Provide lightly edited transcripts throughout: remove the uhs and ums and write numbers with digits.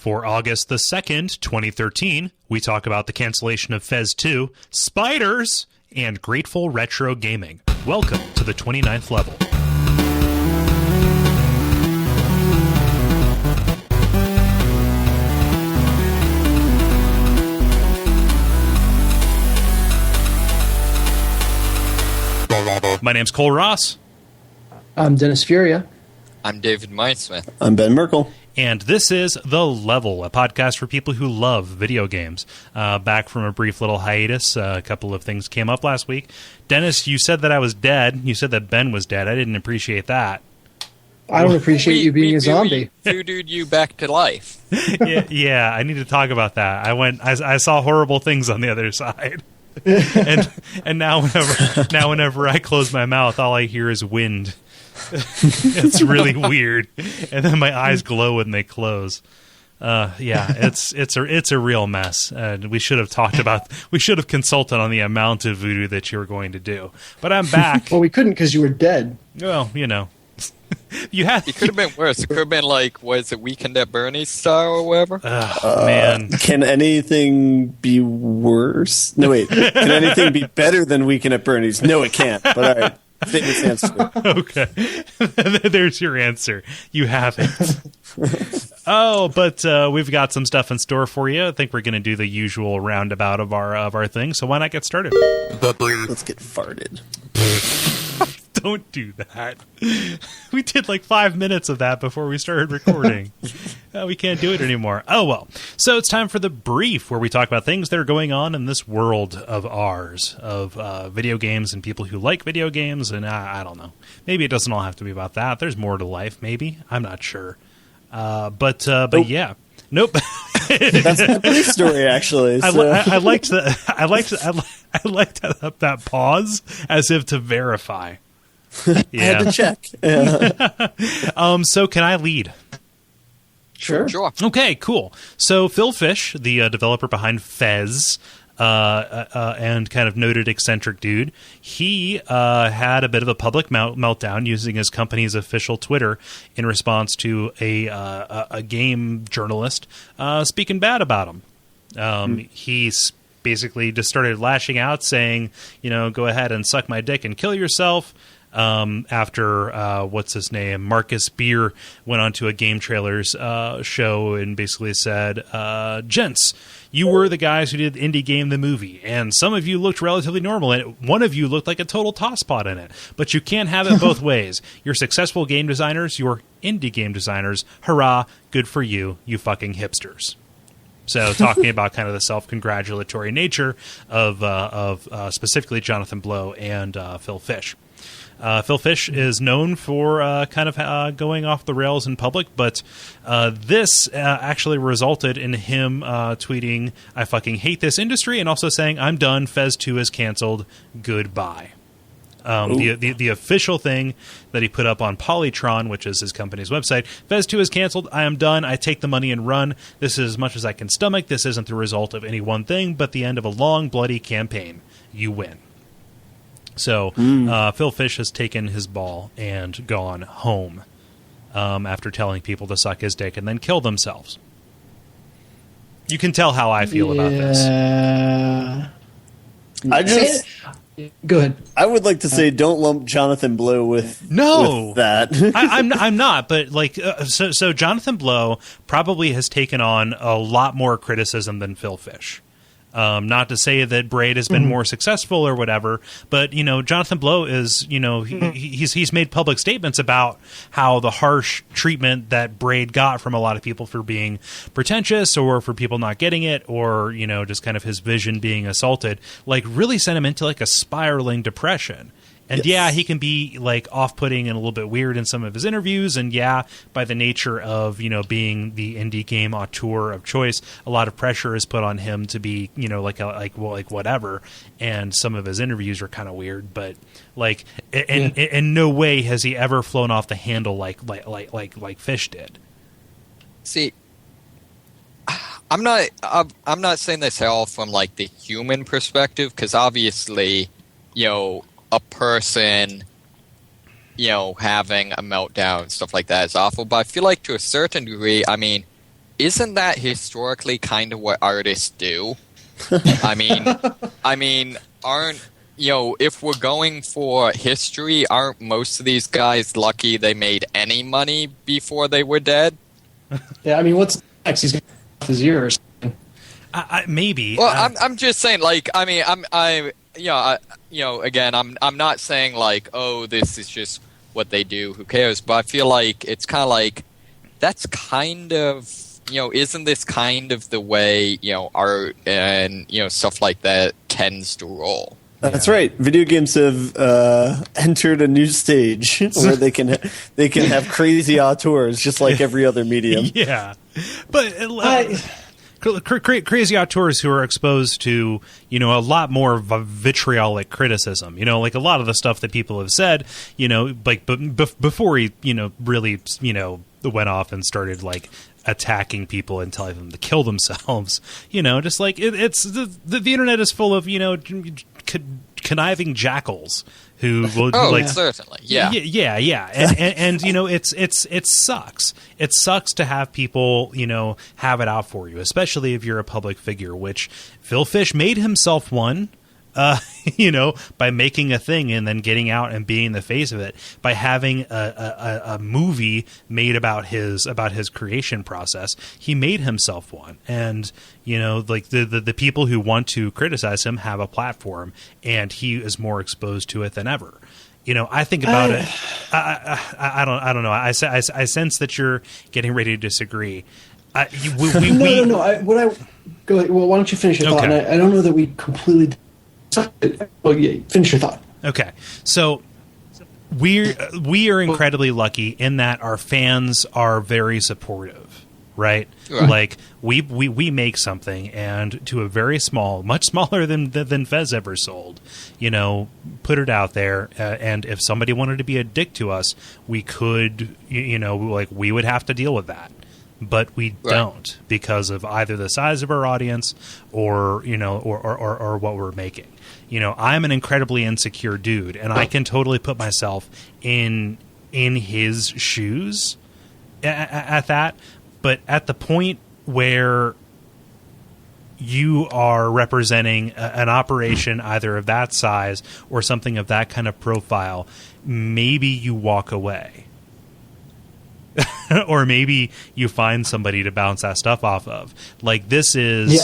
For August the 2nd, 2013, we talk about the cancellation of Fez 2, spiders, and grateful retro gaming. Welcome to the 29th level. My name's Kole Ross. I'm Dennis Furia. I'm David Mindsmith. I'm Ben Merkel. And this is The Level, a podcast for people who love video games. Back from a brief little hiatus, a couple of things came up last week. Dennis, you said that I was dead. You said that Ben was dead. I didn't appreciate that. I don't appreciate you being a zombie. Voodooed you back to life. yeah, I need to talk about that. I saw horrible things on the other side. and now whenever I close my mouth, all I hear is wind. It's really weird, and then my eyes glow when they close. It's a real mess. We should have consulted on the amount of voodoo that you were going to do. But I'm back. Well, we couldn't because you were dead. Well, you know, It could have been worse. It could have been like, was it Weekend at Bernie's style or whatever? Man, can anything be worse? No, wait. Can anything be better than Weekend at Bernie's? No, it can't. But all right. Famous answer. Okay. There's your answer. You have it. But we've got some stuff in store for you. I think we're going to do the usual roundabout of our thing. So why not get started? Let's get farted. Don't do that. We did like 5 minutes of that before we started recording. We can't do it anymore. Oh, well. So it's time for the brief, where we talk about things that are going on in this world of ours, of video games and people who like video games. And I don't know. Maybe it doesn't all have to be about that. There's more to life, maybe. I'm not sure. But yeah. Nope. That's the brief story, actually. So. I liked that pause as if to verify. Yeah. I had to check. Yeah. So can I lead? Sure. Okay, cool. So Phil Fish, the developer behind Fez, and kind of noted eccentric dude, he had a bit of a public meltdown using his company's official Twitter in response to a game journalist speaking bad about him. He's basically just started lashing out, saying, go ahead and suck my dick and kill yourself. After what's his name, Marcus Beer, went on to a Game Trailers show and basically said, gents, you were the guys who did Indie Game the movie, and some of you looked relatively normal, and one of you looked like a total tosspot in it. But you can't have it both ways. You're successful game designers, you're indie game designers. Hurrah, good for you, you fucking hipsters. So talking about kind of the self-congratulatory nature of specifically Jonathan Blow and Phil Fish. Phil Fish is known for kind of going off the rails in public, but this actually resulted in him tweeting, "I fucking hate this industry," and also saying, "I'm done. Fez 2 is canceled. Goodbye." The official thing that he put up on Polytron, which is his company's website, Fez 2 is canceled. I am done. I take the money and run. This is as much as I can stomach. This isn't the result of any one thing, but the end of a long, bloody campaign. You win. So Phil Fish has taken his ball and gone home after telling people to suck his dick and then kill themselves. You can tell how I feel about this. Go ahead. I would like to say, don't lump Jonathan Blow with that. I'm not, but like, so Jonathan Blow probably has taken on a lot more criticism than Phil Fish. Not to say that Braid has been more successful or whatever, but Jonathan Blow is he's made public statements about how the harsh treatment that Braid got from a lot of people for being pretentious or for people not getting it or just kind of his vision being assaulted, like really sent him into like a spiraling depression. And yes. Yeah, he can be like off-putting and a little bit weird in some of his interviews. And yeah, by the nature of, being the indie game auteur of choice, a lot of pressure is put on him to be, like whatever. And some of his interviews are kind of weird, but like in no way has he ever flown off the handle like Fish did. See, I'm not saying this all from like the human perspective, because obviously, a person, having a meltdown and stuff like that is awful. But I feel like to a certain degree, I mean, isn't that historically kind of what artists do? I mean, aren't, if we're going for history, aren't most of these guys lucky they made any money before they were dead? Yeah, I mean, what's next? He's going to off his ear or something. Maybe. Well, I'm just saying, like, I mean, again, I'm not saying like, oh, this is just what they do. Who cares? But I feel like it's kind of like that's kind of, isn't this kind of the way art and stuff like that tends to roll? That's right. Video games have entered a new stage where they can have crazy auteurs just like every other medium. Yeah, but crazy auteurs who are exposed to a lot more vitriolic criticism. Like a lot of the stuff that people have said. Like before he really went off and started like attacking people and telling them to kill themselves. Just like it's the internet is full of conniving jackals who will certainly yeah and it sucks to have people have it out for you, especially if you're a public figure, which Phil Fish made himself one by making a thing and then getting out and being the face of it, by having a movie made about his creation process. He made himself one, and like the people who want to criticize him have a platform, and he is more exposed to it than ever. I think about it. I don't know. I sense that you're getting ready to disagree. No. Go ahead. Well, why don't you finish your thought? Okay. And I don't know that we completely. Well, yeah, finish your thought. Okay, so we are incredibly lucky in that our fans are very supportive, right? Like we make something, and to a very small, much smaller than Fez ever sold, put it out there, and if somebody wanted to be a dick to us, we could, like we would have to deal with that. But we don't, because of either the size of our audience or or what we're making. I'm an incredibly insecure dude, and I can totally put myself in his shoes at that. But at the point where you are representing an operation either of that size or something of that kind of profile, maybe you walk away. Or maybe you find somebody to bounce that stuff off of. Like this is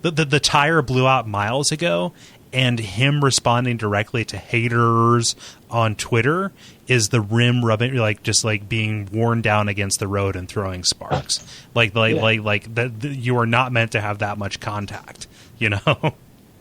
the tire blew out miles ago, and him responding directly to haters on Twitter is the rim rubbing, just being worn down against the road and throwing sparks. You are not meant to have that much contact,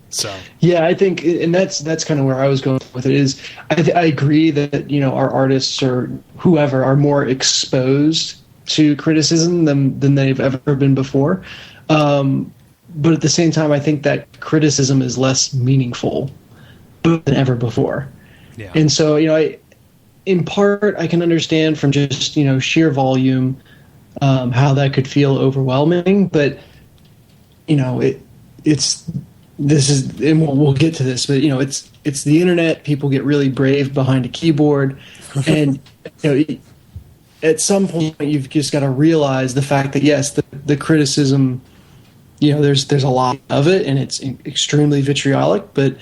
So yeah, I think, and that's kind of where I was going with it. Is I agree that our artists or whoever are more exposed to criticism than they've ever been before, but at the same time, I think that criticism is less meaningful than ever before. Yeah. And so in part, I can understand from just sheer volume how that could feel overwhelming, but it's. This is, and we'll get to this, but it's the internet. People get really brave behind a keyboard, and at some point you've just got to realize the fact that yes, the criticism, there's a lot of it, and it's extremely vitriolic, but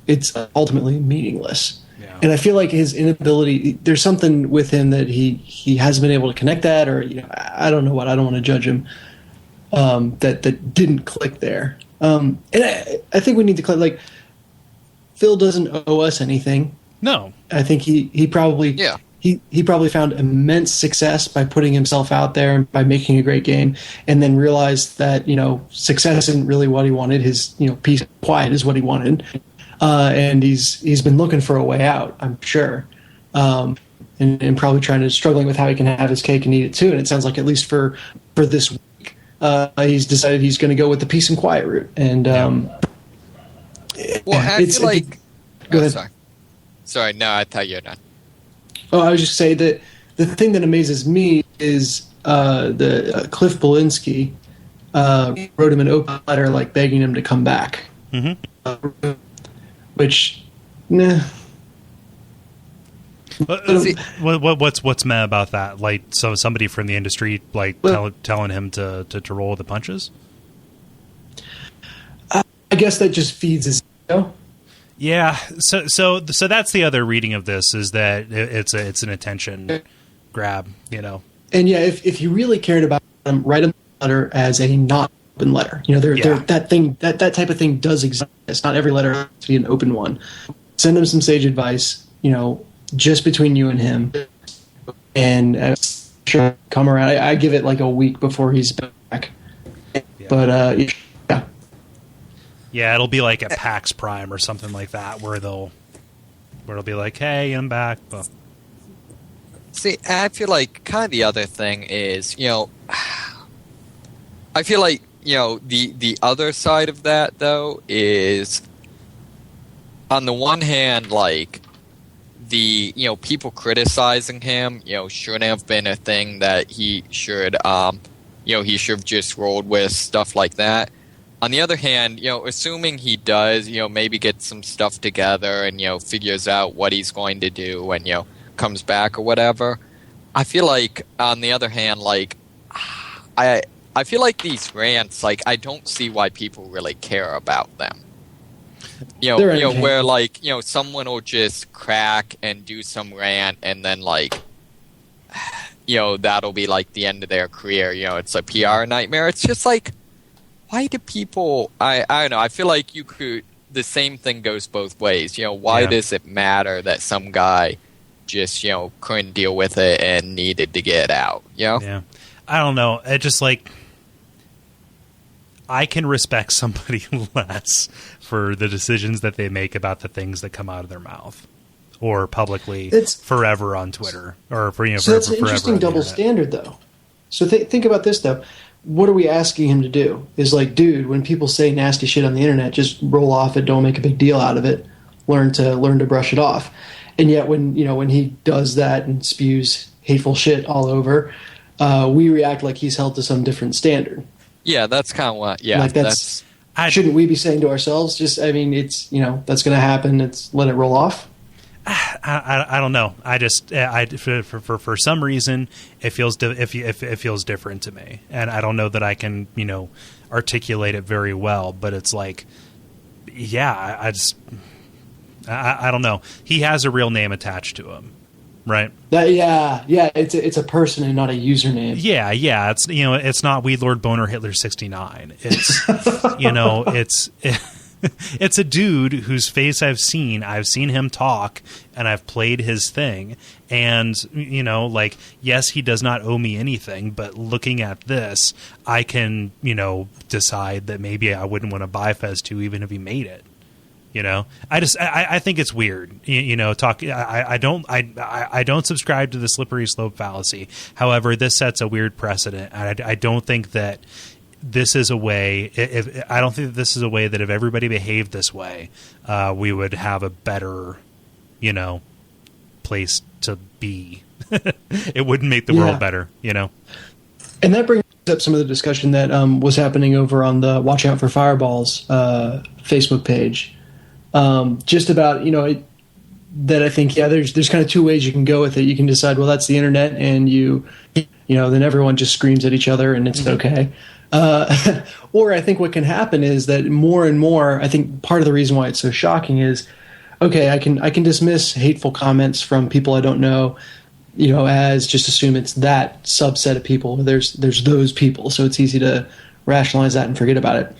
it's ultimately meaningless. Yeah. And I feel like his inability, there's something with him that he hasn't been able to connect that, or I don't know what. I don't want to judge him. That didn't click there. And I think we need to like Phil doesn't owe us anything. No, I think he probably he probably found immense success by putting himself out there and by making a great game, and then realized that success isn't really what he wanted. His peace and quiet is what he wanted, and he's been looking for a way out, I'm sure, and probably struggling with how he can have his cake and eat it too. And it sounds like, at least for this week, he's decided he's going to go with the peace and quiet route. And I feel like. Go ahead. Sorry, no, I thought you were done. Oh, I was just saying that the thing that amazes me is the Cliff Belinsky wrote him an open letter, begging him to come back. Mm-hmm. Which, What's mad about that? Like, so somebody from the industry like telling him to roll with the punches. I guess that just feeds his ego. Yeah. So that's the other reading of this, is that it's an attention grab. And yeah, if you really cared about them, write a letter as a not open letter. That type of thing does exist. Not every letter has to be an open one. Send him some sage advice. Just between you and him, and sure, come around. I give it like a week before he's back. Yeah. But yeah, it'll be like at PAX Prime or something like that, where it'll be like, "Hey, I'm back." But see, I feel like kind of the other thing is, I feel like the other side of that though is, on the one hand, like, the people criticizing him shouldn't have been a thing that he should he should have just rolled with, stuff like that. On the other hand, assuming he does maybe get some stuff together and figures out what he's going to do and comes back or whatever, I feel like, on the other hand, like, I feel like these rants, like, I don't see why people really care about them. Where like someone will just crack and do some rant, and then like that'll be like the end of their career. It's a PR nightmare. It's just like, why do people? I don't know. I feel like the same thing goes both ways. Why does it matter that some guy just couldn't deal with it and needed to get out? Yeah, I don't know. It just like, I can respect somebody less for the decisions that they make about the things that come out of their mouth or publicly forever on Twitter, or so that's an interesting double standard, though. So think about this, though. What are we asking him to do? Is like, dude, when people say nasty shit on the internet, just roll off it. Don't make a big deal out of it. Learn to brush it off. And yet, when he does that and spews hateful shit all over, we react like he's held to some different standard. Yeah, that's kind of what. Yeah, like shouldn't we be saying to ourselves? Just, I mean, it's that's going to happen. Let it roll off. I don't know. I just for some reason it feels it feels different to me, and I don't know that I can articulate it very well. But it's like, yeah, I don't know. He has a real name attached to him. Right. Yeah. It's a person and not a username. Yeah. It's it's not Weed Lord Boner Hitler 69. It's it's a dude whose face I've seen. I've seen him talk, and I've played his thing. And like, yes, he does not owe me anything. But looking at this, I can decide that maybe I wouldn't want to buy Fez 2 even if he made it. I think it's weird. I don't subscribe to the slippery slope fallacy. However, this sets a weird precedent. I don't think that this is a way. I don't think that this is a way that if everybody behaved this way, we would have a better, place to be. It wouldn't make the world better. And that brings up some of the discussion that was happening over on the Watch Out for Fireballs Facebook page. Just about, that I think, there's kind of two ways you can go with it. You can decide, well, that's the internet, and then everyone just screams at each other and it's okay. Or I think what can happen is that more and more, I think part of the reason why it's so shocking is, okay, I can dismiss hateful comments from people I don't know, as just assume it's that subset of people. There's those people, so it's easy to rationalize that and forget about it.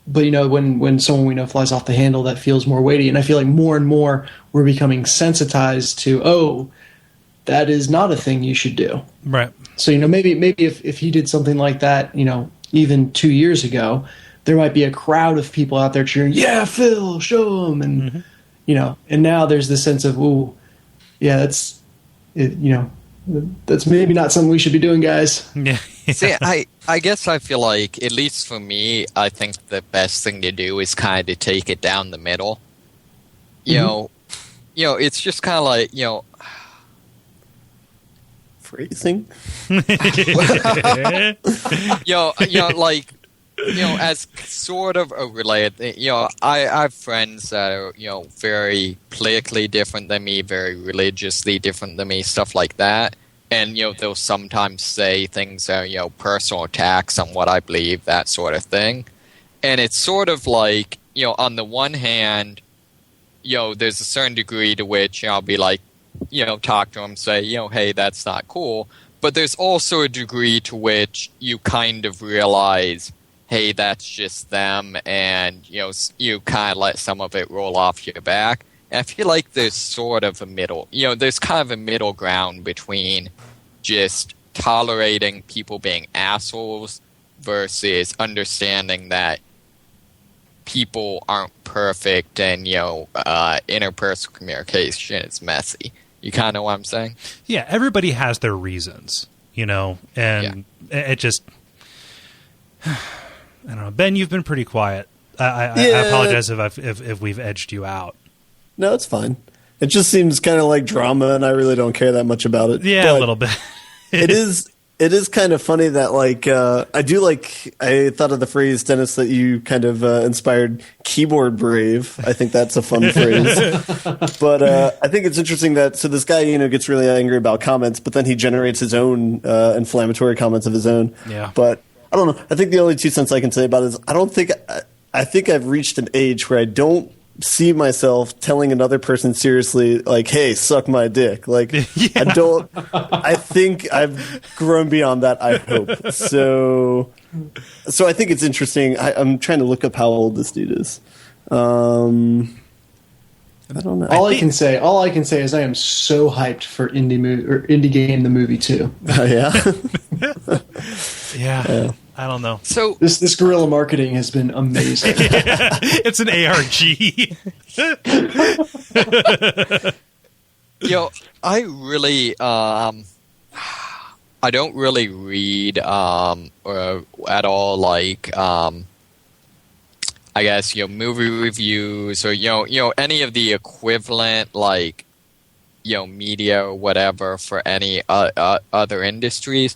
But when someone we know flies off the handle, that feels more weighty. And I feel like more and more we're becoming sensitized to, that is not a thing you should do. Right. So maybe if he did something like that, even 2 years ago, there might be a crowd of people out there cheering, "Yeah, Phil, show him," and and now there's this sense of, that's maybe not something we should be doing, guys. Yeah. See, I guess I feel like, at least for me, I think the best thing to do is kind of take it down the middle. It's just kind of like, phrasing. like, as sort of a related thing, I have friends that are, very politically different than me, very religiously different than me, stuff like that. And, they'll sometimes say things that are, personal attacks on what I believe, that sort of thing. And it's sort of like, on the one hand, there's a certain degree to which I'll be like, talk to them, say, hey, that's not cool. But there's also a degree to which you kind of realize, hey, that's just them, and, you kind of let some of it roll off your back. And I feel like there's sort of a middle, there's kind of a middle ground between just tolerating people being assholes versus understanding that people aren't perfect and, interpersonal communication is messy. You kind of know what I'm saying? Yeah, everybody has their reasons, and it just... I don't know. Ben, you've been pretty quiet. I apologize if we've edged you out. No, it's fine. It just seems kind of like drama, and I really don't care that much about it. Yeah, but a little bit. It is kind of funny that, I thought of the phrase, Dennis, that you kind of inspired, keyboard brave. I think that's a fun phrase. But I think it's interesting that, so this guy, gets really angry about comments, but then he generates his own inflammatory comments of his own. Yeah. But I don't know. I think the only 2 cents I can say about it is I think I've reached an age where I don't see myself telling another person seriously, like, hey, suck my dick. Like, yeah. I think I've grown beyond that, I hope. So I think it's interesting. I'm trying to look up how old this dude is. I don't know. All I can say is I am so hyped for Indie Game the movie too. Yeah. I don't know. So this guerrilla marketing has been amazing. It's an ARG. I really I don't really read at all, like I guess movie reviews or any of the equivalent, like media or whatever for any other industries.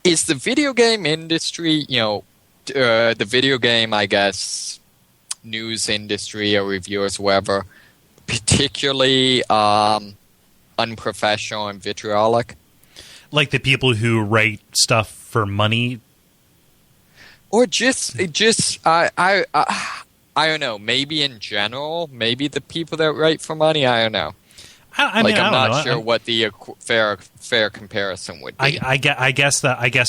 Is the video game industry, the video game, I guess, news industry or reviewers, whatever, particularly unprofessional and vitriolic? Like the people who write stuff for money? Or just I don't know, maybe in general, maybe the people that write for money, I don't know. I'm not sure what the fair comparison would be. I guess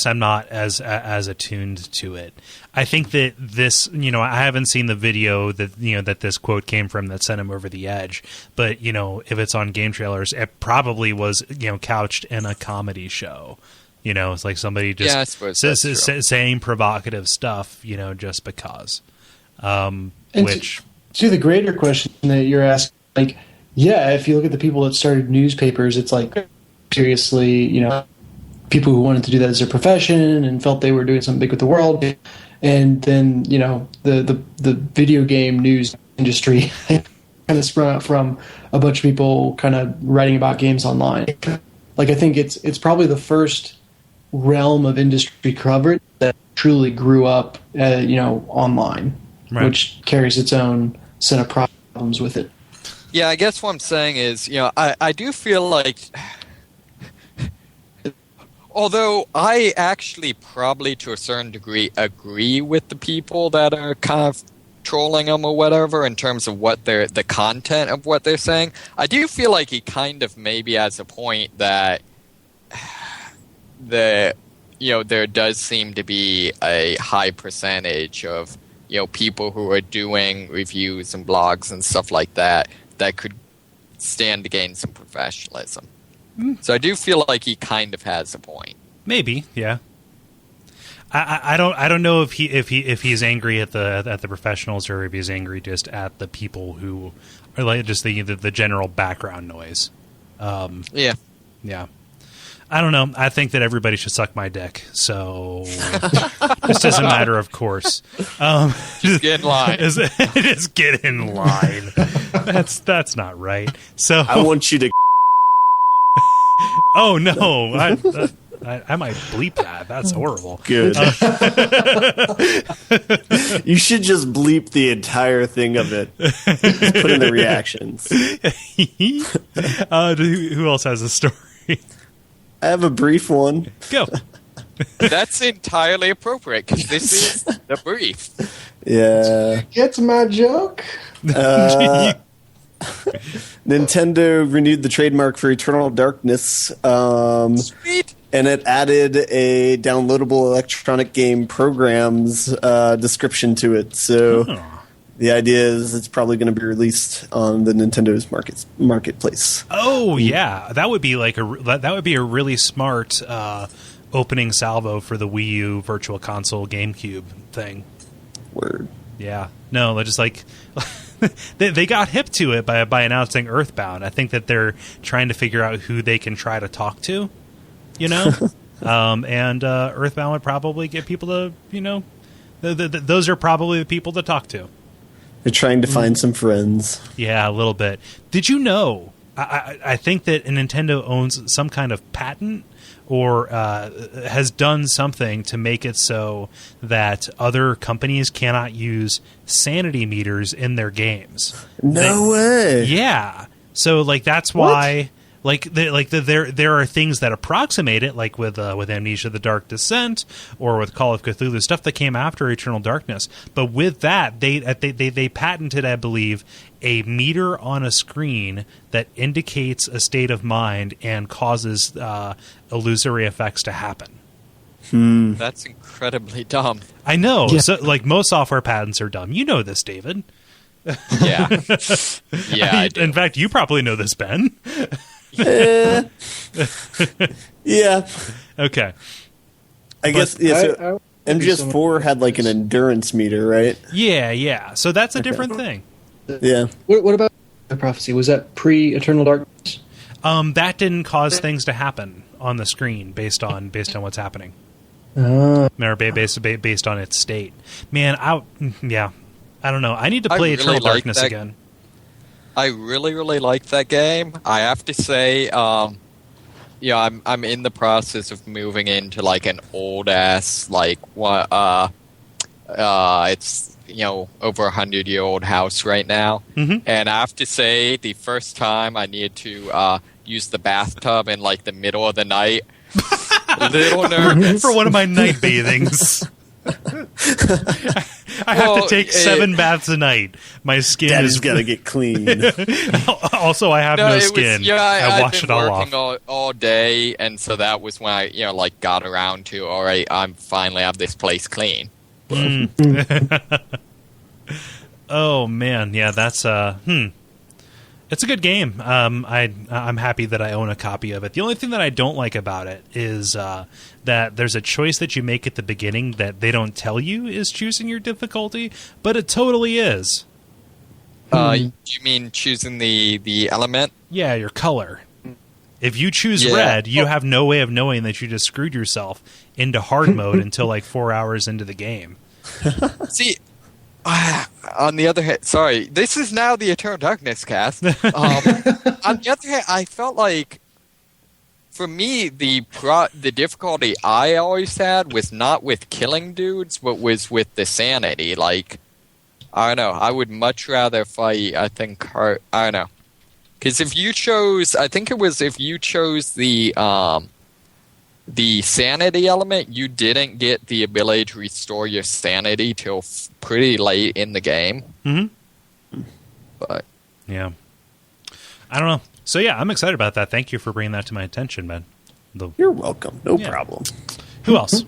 I'm not as attuned to it. I think that this, I haven't seen the video that that this quote came from that sent him over the edge. But if it's on Game Trailers, it probably was couched in a comedy show. It's like somebody just saying provocative stuff. Just because. Which to the greater question that you're asking, like. Yeah, if you look at the people that started newspapers, it's like, seriously, people who wanted to do that as their profession and felt they were doing something big with the world. And then, the video game news industry kind of sprung out from a bunch of people kind of writing about games online. Like, I think it's probably the first realm of industry coverage that truly grew up, online, right, which carries its own set of problems with it. Yeah, I guess what I'm saying is, I do feel like, although I actually probably to a certain degree agree with the people that are kind of trolling them or whatever in terms of what the content of what they're saying, I do feel like he kind of maybe has a point that there does seem to be a high percentage of people who are doing reviews and blogs and stuff like that could stand to gain some professionalism. So I do feel like he kind of has a point. Maybe, yeah. I don't know if he's angry at the professionals or if he's angry just at the people who are like just the general background noise. Yeah. I don't know. I think that everybody should suck my dick. So just as a matter of course, just get in line. Just get in line. That's not right. So I want you to. Oh no! I might bleep that. That's horrible. Good. You should just bleep the entire thing of it. Just put in the reactions. Who else has a story? I have a brief one. Go. That's entirely appropriate because this is the brief. Yeah. Get my joke? Nintendo renewed the trademark for Eternal Darkness. Sweet. And it added a downloadable electronic game programs description to it. So the idea is it's probably going to be released on the Nintendo's marketplace. Oh yeah, that would be like that would be a really smart opening salvo for the Wii U Virtual Console GameCube thing. Word. Yeah. No, they're just like they got hip to it by announcing Earthbound. I think that they're trying to figure out who they can try to talk to. You know, and Earthbound would probably get people to, you know, those are probably the people to talk to. They're trying to find some friends. Yeah, a little bit. Did you know? I think that Nintendo owns some kind of patent or has done something to make it so that other companies cannot use sanity meters in their games. No way. Yeah. So, like, that's why... There are things that approximate it, like with Amnesia: The Dark Descent or with Call of Cthulhu, stuff that came after Eternal Darkness. But with that, they patented, I believe, a meter on a screen that indicates a state of mind and causes illusory effects to happen. That's incredibly dumb. I know. Yeah. So, like, most software patents are dumb. You know this, David. Yeah. Yeah. I do. In fact, you probably know this, Ben. Yeah. Okay. I guess so MGS4 had like an endurance meter, right? Yeah. So that's a different thing. Yeah. What about the prophecy? Was that pre-Eternal Darkness? That didn't cause things to happen on the screen based on what's happening. Or based on its state. Man, I don't know. I need to play Eternal Darkness again. I really, really like that game. I have to say, I'm in the process of moving into like an old ass it's over 100-year-old house right now, and I have to say, the first time I needed to use the bathtub in like the middle of the night, a little nervous for one of my night bathings. I have to take 7 baths a night. My skin has got to get clean. Also, I have no skin. I wash it all off. I've been working all day, and so that was when I got around to, all right, I'm finally have this place clean. Oh man, yeah, that's it's a good game. I'm happy that I own a copy of it. The only thing that I don't like about it is that there's a choice that you make at the beginning that they don't tell you is choosing your difficulty, but it totally is. You mean choosing the element? Yeah, your color. If you choose red, you have no way of knowing that you just screwed yourself into hard mode until like 4 hours into the game. See, on the other hand, sorry, this is now the Eternal Darkness cast. On the other hand, I felt like, for me, the difficulty I always had was not with killing dudes, but was with the sanity. Like, I don't know, I would much rather fight, I don't know. Because if you chose the sanity element, you didn't get the ability to restore your sanity till pretty late in the game. Mm-hmm. But yeah, I don't know. So yeah, I'm excited about that. Thank you for bringing that to my attention, man. You're welcome. No problem. Who else?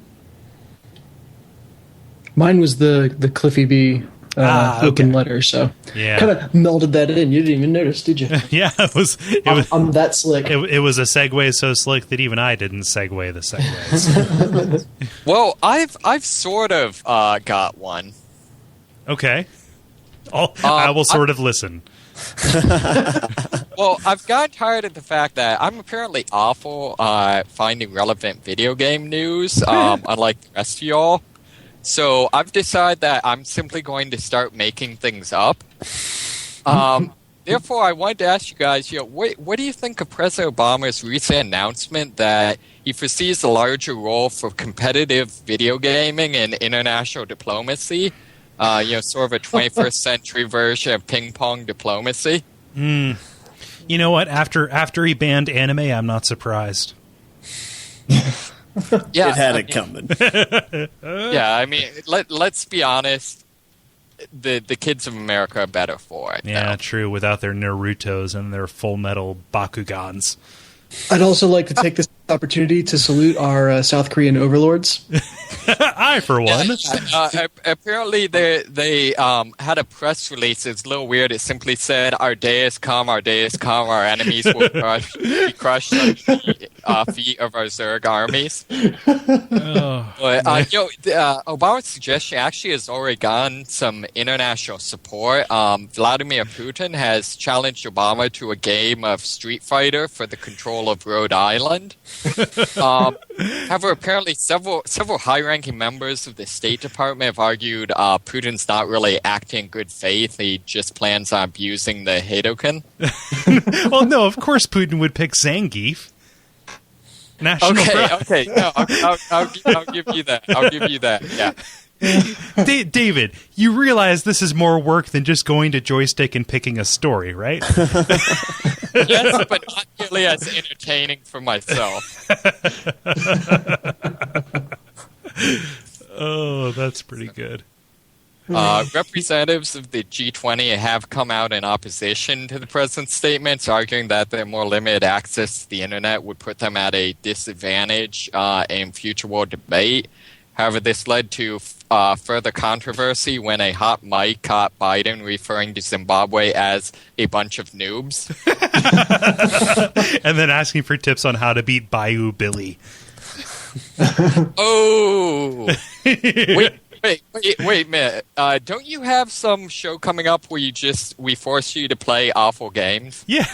Mine was the Cliffy B open letter, so kind of melded that in. You didn't even notice, did you? Yeah, I'm that slick. It was a segue so slick that even I didn't segue the segues. Well, I've sort of got one. Okay, I will sort of listen. Well, I've gotten tired of the fact that I'm apparently awful finding relevant video game news, unlike the rest of y'all. So I've decided that I'm simply going to start making things up. Therefore, I wanted to ask you guys, what do you think of President Obama's recent announcement that he foresees a larger role for competitive video gaming and international diplomacy. Sort of a 21st century version of ping pong diplomacy. You know what? After he banned anime, I'm not surprised. Yeah, it had it coming. Yeah, I mean, let's be honest. The kids of America are better for it. Yeah, true. Without their Narutos and their Full Metal Bakugans. I'd also like to take this opportunity to salute our South Korean overlords. I, for one. Apparently, they had a press release. It's a little weird. It simply said, "Our day has come. Our day has come. Our enemies will be crushed under the feet of our Zerg armies." But Obama's suggestion actually has already gotten some international support. Vladimir Putin has challenged Obama to a game of Street Fighter for the control of Rhode Island. However, apparently several high-ranking members of the State Department have argued Putin's not really acting in good faith. He just plans on abusing the Hadoken. Well, no, of course Putin would pick Zangief. Okay. No, I'll give you that. I'll give you that. Yeah. David, you realize this is more work than just going to Joystick and picking a story, right? Yes, but not nearly as entertaining for myself. Oh, that's pretty good. Representatives of the G20 have come out in opposition to the president's statements, arguing that their more limited access to the internet would put them at a disadvantage in future world debate. However, this led to further controversy when a hot mic caught Biden referring to Zimbabwe as a bunch of noobs. And then asking for tips on how to beat Bayou Billy. Oh! Wait a minute. Don't you have some show coming up where we force you to play awful games? Yeah.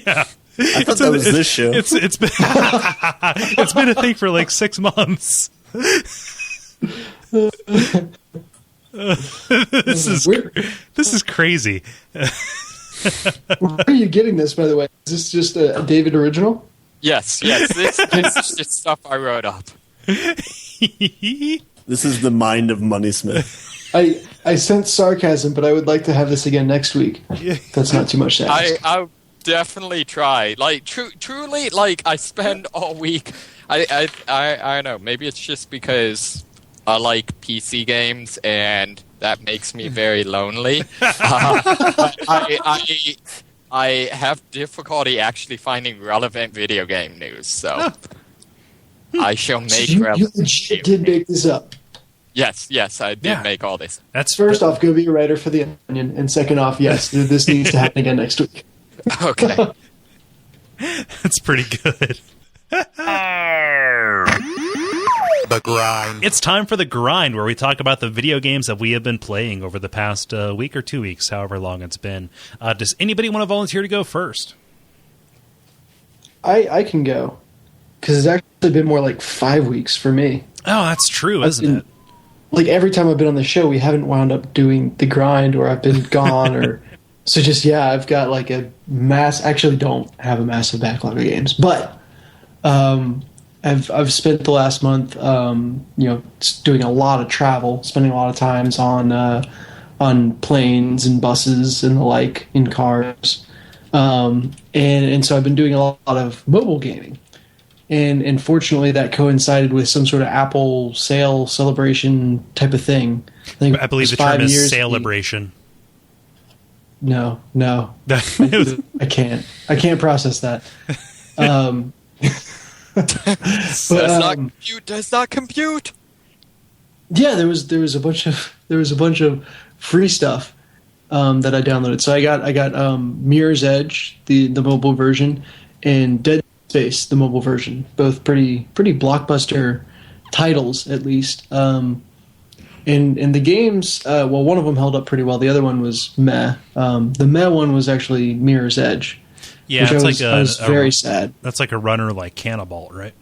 I thought that was this show. It's been it's been a thing for like 6 months. This is crazy. Where are you getting this, by the way? Is this just a David original? Yes. This is just stuff I wrote up. This is the mind of Moneysmith. I sense sarcasm, but I would like to have this again next week. That's not too much to ask. I'll definitely try. Like, truly, like, I spend all week... I don't know. Maybe it's just because I like PC games and that makes me very lonely. I have difficulty actually finding relevant video game news, so I shall make relevant. You did make this up. Yes, I did make all this. That's first off, go be a writer for The Onion, and second off, yes, this needs to happen again next week. Okay. That's pretty good. The Grind. It's time for The Grind, where we talk about the video games that we have been playing over the past week or 2 weeks, however long it's been. Does anybody want to volunteer to go first? I can go, because it's actually been more like 5 weeks for me. Oh, that's true, isn't it? Like, every time I've been on the show, we haven't wound up doing The Grind, or I've been gone, or... So just, I've got like a actually don't have a massive backlog of games, but... I've spent the last month, doing a lot of travel, spending a lot of times on planes and buses and the like, in cars, and so I've been doing a lot of mobile gaming, and fortunately that coincided with some sort of Apple sale celebration type of thing. I believe the term is celebration. No, I can't process that. Does not compute. Yeah, there was a bunch of free stuff that I downloaded. So I got Mirror's Edge, the mobile version, and Dead Space, the mobile version. Both pretty blockbuster titles, at least. And the games, one of them held up pretty well. The other one was meh. The meh one was actually Mirror's Edge. Yeah, I was very sad. That's like a runner like Cannibal, right?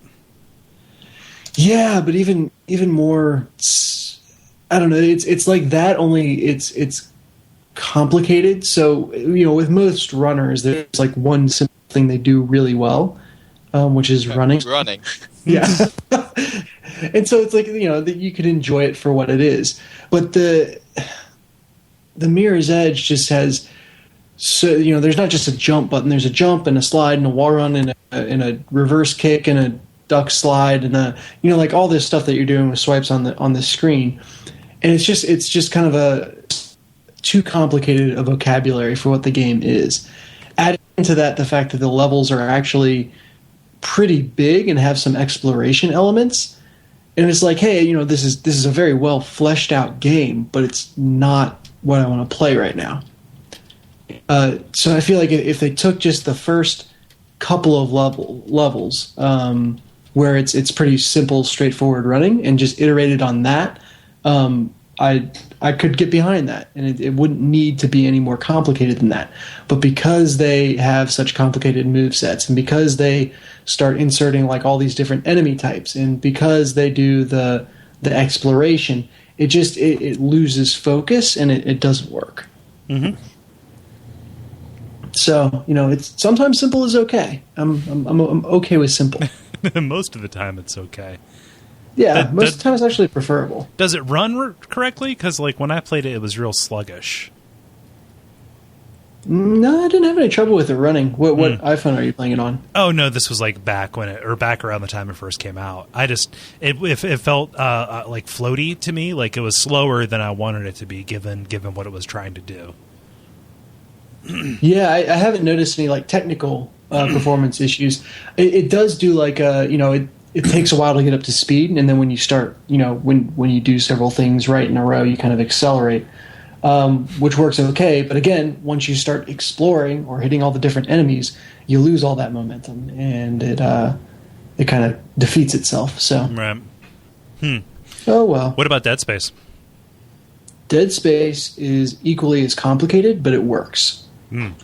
Yeah, but even more, I don't know. It's like that. Only it's complicated. So with most runners, there's like one simple thing they do really well, which is running. Running. Yeah. And so it's like, that you could enjoy it for what it is. But the Mirror's Edge just has, so there's not just a jump button. There's a jump and a slide and a wall run and a reverse kick and a duck slide and like all this stuff that you're doing with swipes on the screen. And it's just kind of a too complicated a vocabulary for what the game is. Adding to that the fact that the levels are actually pretty big and have some exploration elements, and it's like, hey, this is a very well fleshed out game, but it's not what I want to play right now. So I feel like if they took just the first couple of levels where it's pretty simple, straightforward running, and just iterated on that, I could get behind that, and it wouldn't need to be any more complicated than that. But because they have such complicated move sets, and because they start inserting like all these different enemy types, and because they do the exploration, it loses focus, and it doesn't work. Mm-hmm. So it's sometimes simple is okay. I'm okay with simple. Most of the time, it's okay. Yeah, most of the time it's actually preferable. Does it run correctly? Because when I played it, it was real sluggish. No, I didn't have any trouble with it running. What iPhone are you playing it on? Oh no, this was back around the time it first came out. It felt like floaty to me, like it was slower than I wanted it to be, given what it was trying to do. Yeah, I haven't noticed any technical performance issues. It does do it takes a while to get up to speed, and then when you start, when you do several things right in a row, you kind of accelerate, which works okay. But again, once you start exploring or hitting all the different enemies, you lose all that momentum, and it kind of defeats itself. So, right. Oh well. What about Dead Space? Dead Space is equally as complicated, but it works. And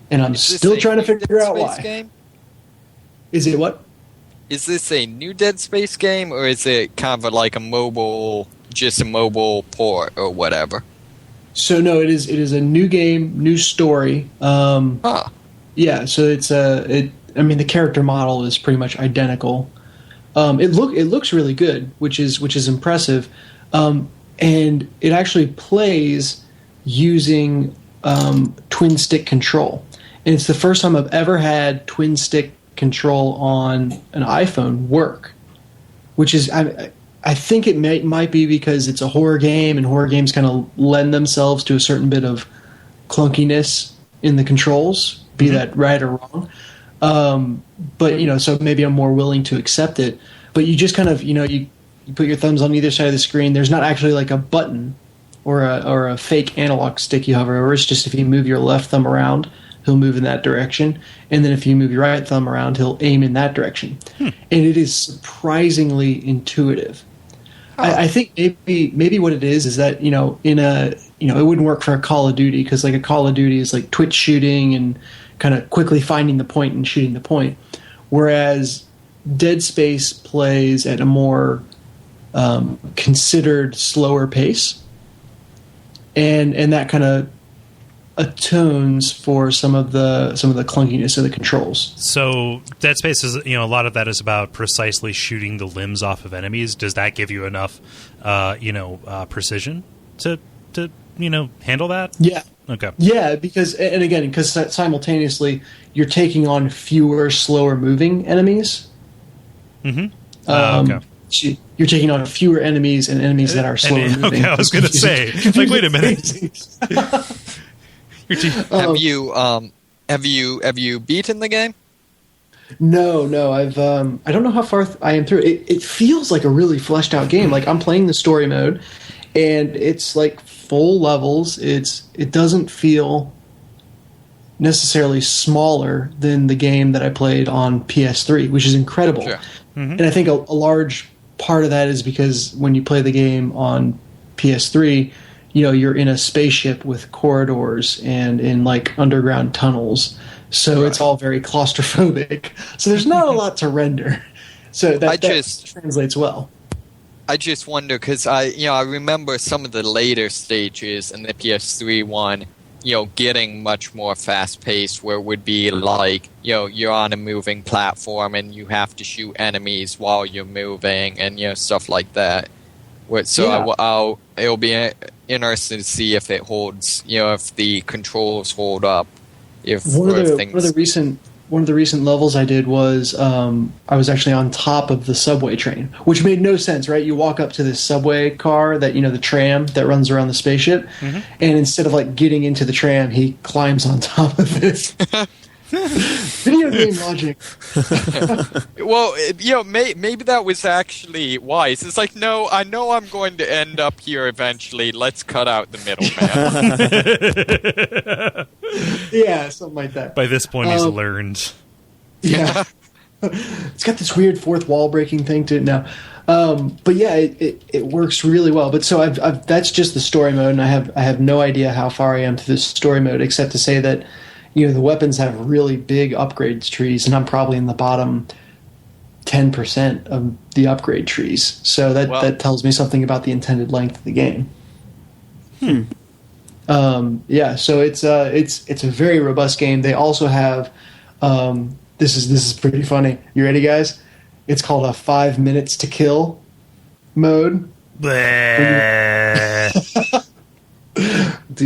I'm still trying to figure out why. Game? Is it what? Is this a new Dead Space game, or is it kind of like a mobile port or whatever? So no, it is a new game, new story. Yeah, so it's the character model is pretty much identical. It looks really good, which is impressive, and it actually plays using twin stick control, and it's the first time I've ever had twin stick control on an iPhone work, which is I think it might be because it's a horror game, and horror games kind of lend themselves to a certain bit of clunkiness in the controls, be that right or wrong. But so maybe I'm more willing to accept it. But you just kind of you put your thumbs on either side of the screen. There's not actually a button or a fake analog stick you hover over. It's just if you move your left thumb around, he'll move in that direction, and then if you move your right thumb around, he'll aim in that direction. And it is surprisingly intuitive. I think maybe what it is that in a it wouldn't work for a Call of Duty, because a Call of Duty is twitch shooting and kind of quickly finding the point and shooting the point, whereas Dead Space plays at a more considered slower pace, and that kind of atones for some of the clunkiness of the controls. So Dead Space is a lot of that is about precisely shooting the limbs off of enemies. Does that give you enough precision to handle that? Yeah. Okay. Yeah, because simultaneously you're taking on fewer slower moving enemies. Mm-hmm. Okay. You're taking on fewer enemies and enemies that are slower moving. Okay, I was going to say, wait a minute. Have you beaten the game? No. I don't know how far I am through it. It feels like a really fleshed out game. I'm playing the story mode, and it's full levels. It doesn't feel necessarily smaller than the game that I played on PS3, which is incredible. Sure. Mm-hmm. And I think a large part of that is because when you play the game on PS3, you're in a spaceship with corridors and in underground tunnels, so It's all very claustrophobic. So there's not a lot to render. So that translates well. I just wonder, because I remember some of the later stages in the PS3 one, getting much more fast-paced, where it would be like, you're on a moving platform and you have to shoot enemies while you're moving and, stuff like that. So it'll be interesting to see if it holds, if the controls hold up. One of the recent levels I did was I was actually on top of the subway train, which made no sense, right? You walk up to this subway car that, the tram that runs around the spaceship, and instead of like getting into the tram, he climbs on top of this. Video game logic. Well, maybe that was actually wise. It's like, no, I know I'm going to end up here eventually. Let's cut out the middleman. Yeah, something like that. By this point, he's learned. Yeah. It's got this weird fourth wall breaking thing to it now. But yeah, it works really well. But so I've that's just the story mode, and I have no idea how far I am to this story mode, except to say that the weapons have really big upgrades trees, and I'm probably in the bottom 10% of the upgrade trees. So that tells me something about the intended length of the game. Yeah, so it's a very robust game. They also have this is pretty funny. You ready, guys? It's called a 5 minutes to kill mode. Do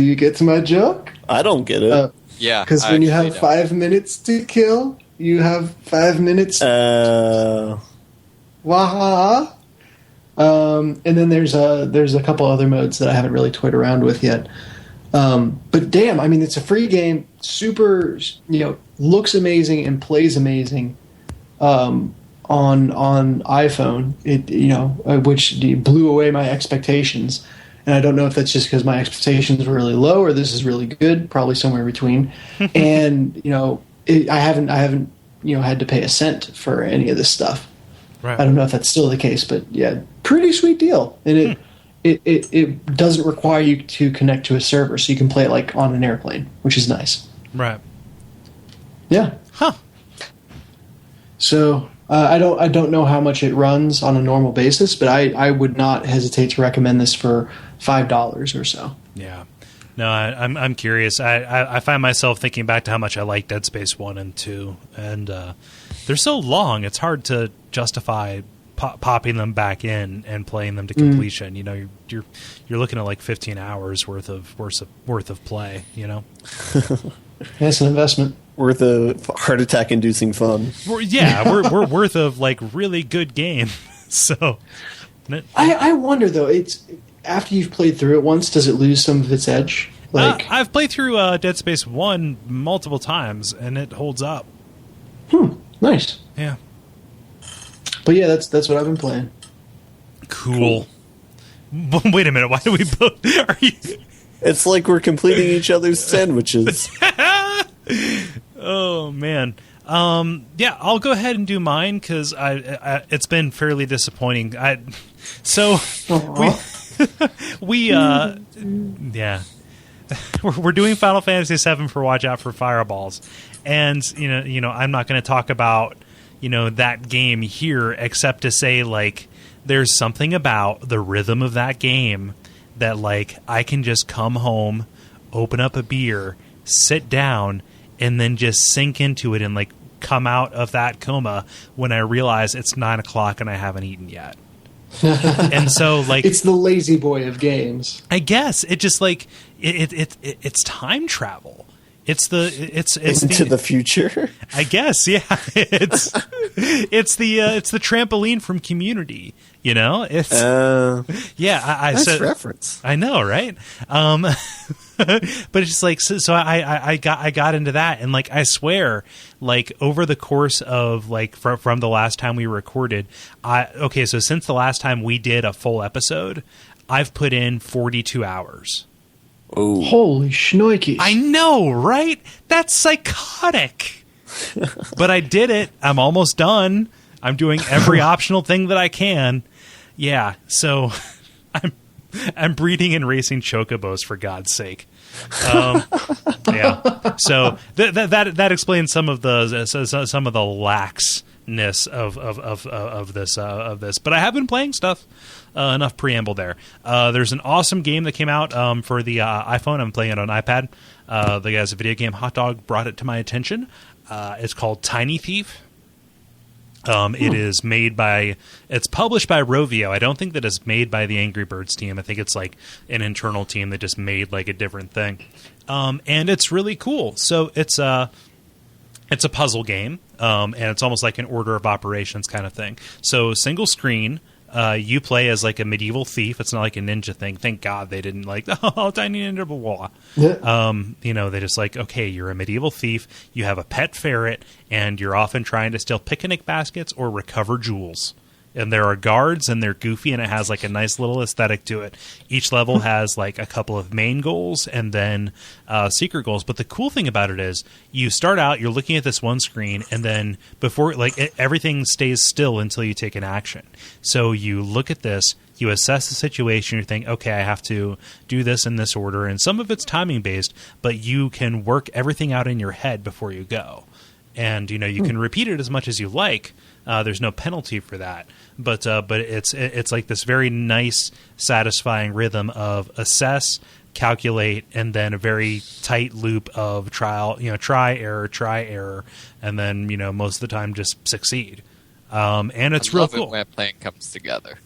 you get to my joke? I don't get it. Yeah, because when you have 5 minutes to kill, you have 5 minutes. Waha. And then there's a couple other modes that I haven't really toyed around with yet. But damn, I mean, it's a free game. Super, looks amazing and plays amazing. On iPhone, which blew away my expectations. And I don't know if that's just because my expectations were really low or this is really good, probably somewhere in between. And, I haven't had to pay a cent for any of this stuff. Right. I don't know if that's still the case, but yeah, pretty sweet deal. And it doesn't require you to connect to a server, so you can play it like on an airplane, which is nice. Right. Yeah. Huh. So I don't know how much it runs on a normal basis, but I would not hesitate to recommend this for $5 or so. Yeah. No, I'm curious. I find myself thinking back to how much I like Dead Space 1 and 2, and they're so long, it's hard to justify popping them back in and playing them to completion. You're looking at like 15 hours worth of play. That's an investment. Worth of heart attack inducing fun. We're worth of like really good game. So I wonder though, it's after you've played through it once, does it lose some of its edge? I've played through Dead Space 1 multiple times and it holds up. Nice. Yeah. But yeah, that's what I've been playing. Cool. Wait a minute, why do we both are you It's like we're completing each other's sandwiches. Oh man. Yeah, I'll go ahead and do mine because I it's been fairly disappointing. We're doing Final Fantasy VII for Watch Out for Fireballs, and I'm not going to talk about that game here except to say like there's something about the rhythm of that game that like I can just come home, open up a beer, sit down, and then just sink into it and like come out of that coma when I realize it's 9:00 and I haven't eaten yet. And so like it's the lazy boy of games. I guess it just like it's time travel. It's into the future. I guess, yeah. It's the trampoline from Community. It's yeah. I said reference. I know, right? But it's just like so. I got into that, and like I swear, like over the course of like from the last time we recorded, so since the last time we did a full episode, I've put in 42 hours. Oh, holy shnikes! I know, right? That's psychotic. But I did it. I'm almost done. I'm doing every optional thing that I can. Yeah, so I'm breeding and racing chocobos for God's sake. Yeah, so that explains some of the lax this. But I have been playing stuff. Enough preamble there. There's an awesome game that came out for the iPhone. I'm playing it on iPad. The guys at Video Game Hot Dog brought it to my attention. It's called Tiny Thief. It's published by Rovio. I don't think that it's made by the Angry Birds team. I think it's like an internal team that just made like a different thing. And it's really cool. So it's a puzzle game, and it's almost like an order of operations kind of thing. So single screen, you play as like a medieval thief. It's not like a ninja thing. Thank God they didn't like, oh, tiny ninja, blah, blah. Yeah. They just like, okay, you're a medieval thief. You have a pet ferret, and you're often trying to steal picnic baskets or recover jewels. And there are guards, and they're goofy, and it has like a nice little aesthetic to it. Each level has like a couple of main goals and then secret goals. But the cool thing about it is you start out, you're looking at this one screen, and then everything stays still until you take an action. So you look at this, you assess the situation, you think, okay, I have to do this in this order. And some of it's timing based, but you can work everything out in your head before you go. And, you can repeat it as much as you like. There's no penalty for that. But it's like this very nice, satisfying rhythm of assess, calculate, and then a very tight loop of try, error, and then, most of the time just succeed. And it's real cool. I love it when a plan comes together.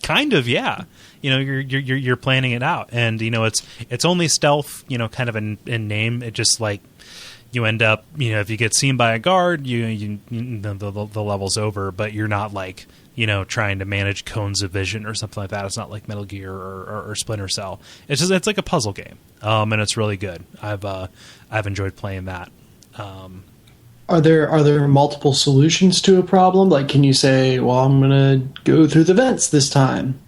Kind of, yeah. You're planning it out. And, it's only stealth, kind of in name. It just like, you end up, if you get seen by a guard, the level's over, but you're not like, trying to manage cones of vision or something like that. It's not like Metal Gear or Splinter Cell. It's like a puzzle game, and it's really good. I've enjoyed playing that. Are there multiple solutions to a problem? Like, can you say, well, I'm going to go through the vents this time?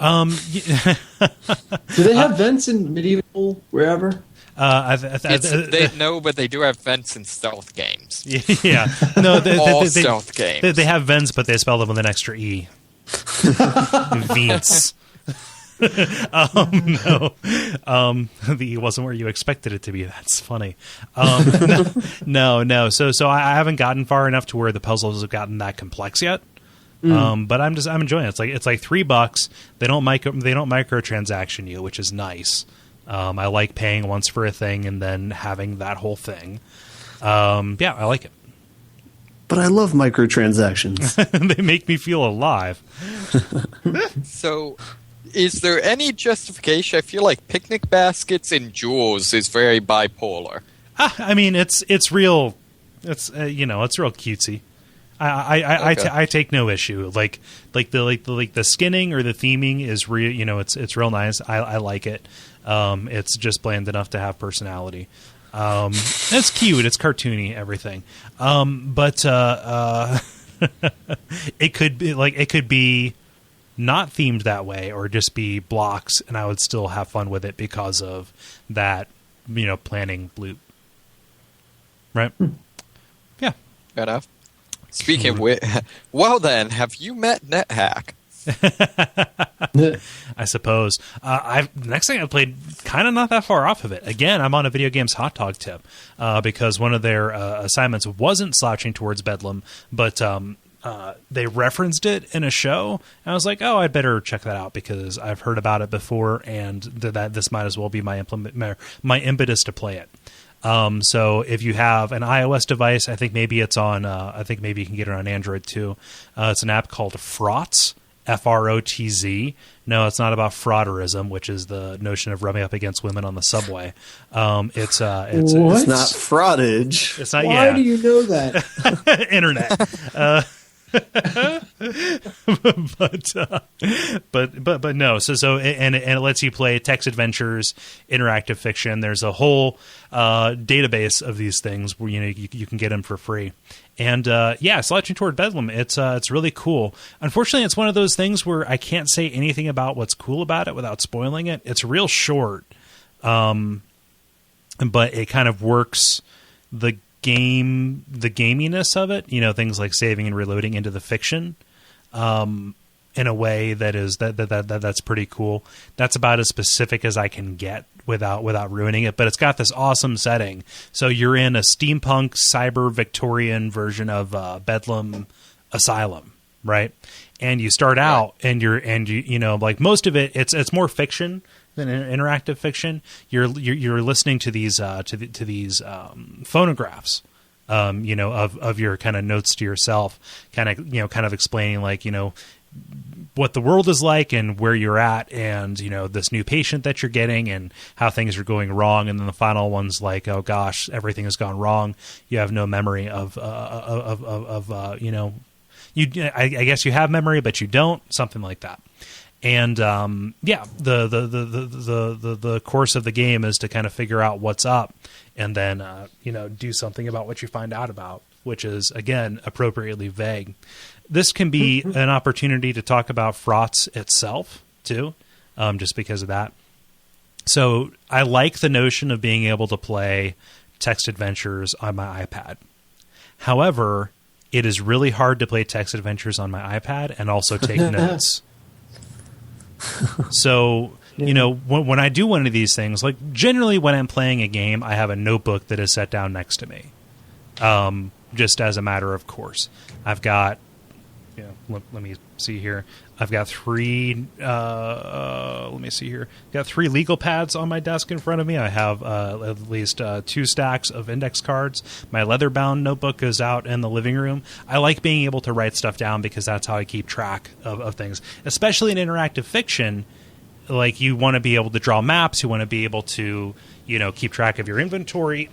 Do they have vents in medieval wherever? No, but they do have vents in stealth games. Yeah, no, stealth games. They have vents, but they spell them with an extra e. Vents. No, the e wasn't where you expected it to be. That's funny. No. So I haven't gotten far enough to where the puzzles have gotten that complex yet. But I'm enjoying it. It's like $3. They don't microtransaction you, which is nice. I like paying once for a thing and then having that whole thing. Yeah, I like it. But I love microtransactions. They make me feel alive. So, is there any justification? I feel like picnic baskets and jewels is very bipolar. I mean, it's real. It's it's real cutesy. I take no issue. Like the skinning or the theming is real. It's real nice. I like it. It's just bland enough to have personality. It's cute. It's cartoony. Everything. But it could be not themed that way, or just be blocks, and I would still have fun with it because of that. Planning loop. Right. Yeah. Fair enough. Speaking of which, well then, have you met NetHack? I suppose. Next thing I played, kind of not that far off of it. Again, I'm on a Video Games Hot Dog tip because one of their assignments wasn't Slouching towards Bedlam, but they referenced it in a show. And I was like, oh, I'd better check that out because I've heard about it before, and that this might as well be my impetus to play it. So if you have an iOS device, I think maybe it's on. I think maybe you can get it on Android too. It's an app called Frotz, Frotz. No, it's not about frauderism, which is the notion of rubbing up against women on the subway. It's not fraudage. It's not. Why do you know that? Internet. but no. So it lets you play text adventures, interactive fiction. There's a whole database of these things where you can get them for free. And Slouching toward Bedlam, it's really cool. Unfortunately, it's one of those things where I can't say anything about what's cool about it without spoiling it. It's real short, but it kind of works the gaminess of it, things like saving and reloading into the fiction, in a way that is that's pretty cool. That's about as specific as I can get without ruining it. But it's got this awesome setting. So you're in a steampunk cyber Victorian version of Bedlam Asylum, right? And you start out, and you know, like most of it, it's more fiction than interactive fiction. You're listening to these phonographs, you know, of your kind of notes to yourself, kind of explaining, like, you know, what the world is like and where you're at, and, you know, this new patient that you're getting and how things are going wrong. And then the final one's like, oh gosh, everything has gone wrong. You have no memory of you know, I guess you have memory, but you don't, something like that. And the course of the game is to kind of figure out what's up, and then you know, do something about what you find out about, which is, again, appropriately vague. This can be an opportunity to talk about Fraughts itself too, just because of that. So I like the notion of being able to play text adventures on my iPad. However, it is really hard to play text adventures on my iPad and also take notes. So, you know, when I do one of these things, like generally when I'm playing a game, I have a notebook that is set down next to me, just as a matter of course. I've got, you know, let me see here. I've got three. Let me see here. I've got 3 legal pads on my desk in front of me. I have at least 2 stacks of index cards. My leather-bound notebook is out in the living room. I like being able to write stuff down because that's how I keep track of things. Especially in interactive fiction, like, you want to be able to draw maps. You want to be able to, you know, keep track of your inventory.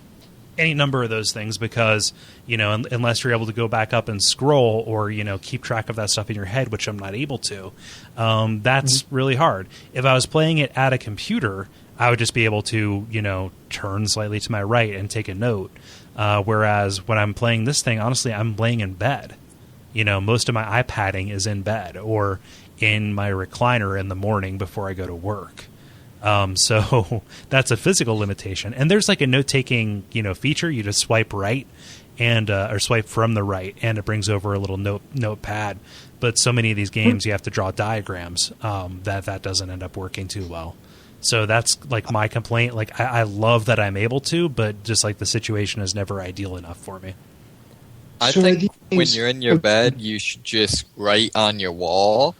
Any number of those things, because, you know, unless you're able to go back up and scroll, or, you know, keep track of that stuff in your head, which I'm not able to, that's really hard. If I was playing it at a computer, I would just be able to, you know, turn slightly to my right and take a note. Whereas when I'm playing this thing, honestly, I'm laying in bed. You know, most of my iPadding is in bed or in my recliner in the morning before I go to work. So that's a physical limitation. And there's like a note-taking, you know, feature. You just swipe right and or swipe from the right, and it brings over a little notepad. But so many of these games, you have to draw diagrams. That doesn't end up working too well. So that's like my complaint. Like, I love that I'm able to, but just like the situation is never ideal enough for me. I think when you're in your bed, you should just write on your wall.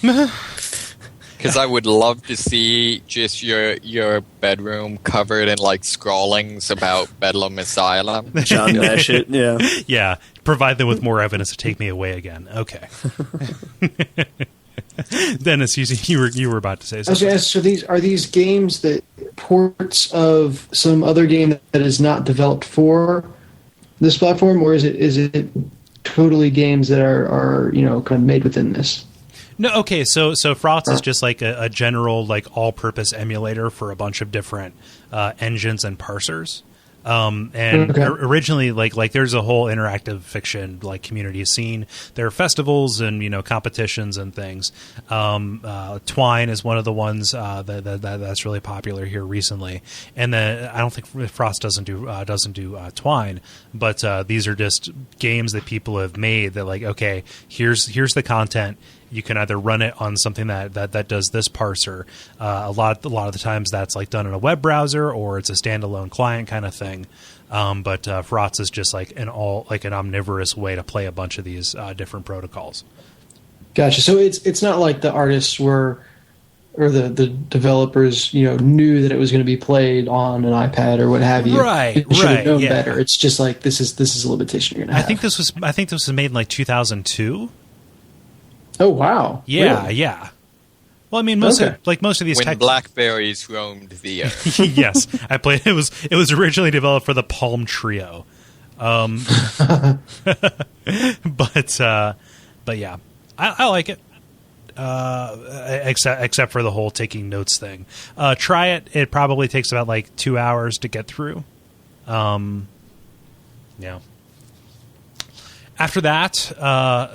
Because I would love to see just your bedroom covered in, like, scrawlings about Bedlam Asylum. John Nash it, yeah. Yeah, provide them with more evidence to take me away again. Okay. Dennis, you were about to say something. So are these games that ports of some other game that is not developed for this platform, or is it totally games that are you know, kind of made within this? No, okay, so Fraughts is just like a general, like, all-purpose emulator for a bunch of different engines and parsers. Originally, like there's a whole interactive fiction, like, community scene. There are festivals and, you know, competitions and things. Twine is one of the ones that's really popular here recently. And then I don't think Fraughts doesn't do Twine, but these are just games that people have made that, like, okay, here's the content. You can either run it on something that does this parser. A lot of the times that's, like, done in a web browser, or it's a standalone client kind of thing. But Fraughts is just like an omnivorous way to play a bunch of these different protocols. Gotcha. So it's not like the artists or the developers, you know, knew that it was going to be played on an iPad or what have you. Right. They should have known better. It's just like this is a limitation you're going to have. I think this was made in, like, 2002. Oh wow! Yeah, really? yeah. Well, I mean, most of these when Blackberries roamed the earth. Yes, I played. It was originally developed for the Palm Trio, but yeah, I like it. Except for the whole taking notes thing. Try it. It probably takes about, like, 2 hours to get through. Yeah. After that,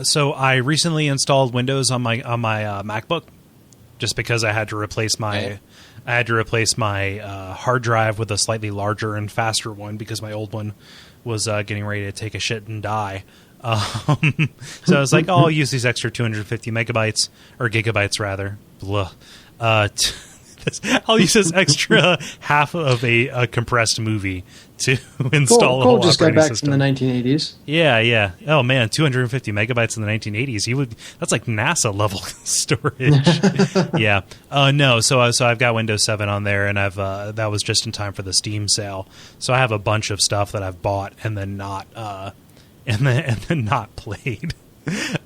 so I recently installed Windows on my MacBook, just because I had to replace my hard drive with a slightly larger and faster one, because my old one was getting ready to take a shit and die. So I was like, I'll use these extra 250 megabytes, or gigabytes rather. Blah. I'll use this extra half of a compressed movie to install a whole Cole just got operating back system. from the 1980s. Yeah. Oh man, 250 megabytes in the 1980s. That's like NASA level storage. Yeah. No. So I've got Windows 7 on there, and that was just in time for the Steam sale. So I have a bunch of stuff that I've bought and then not played.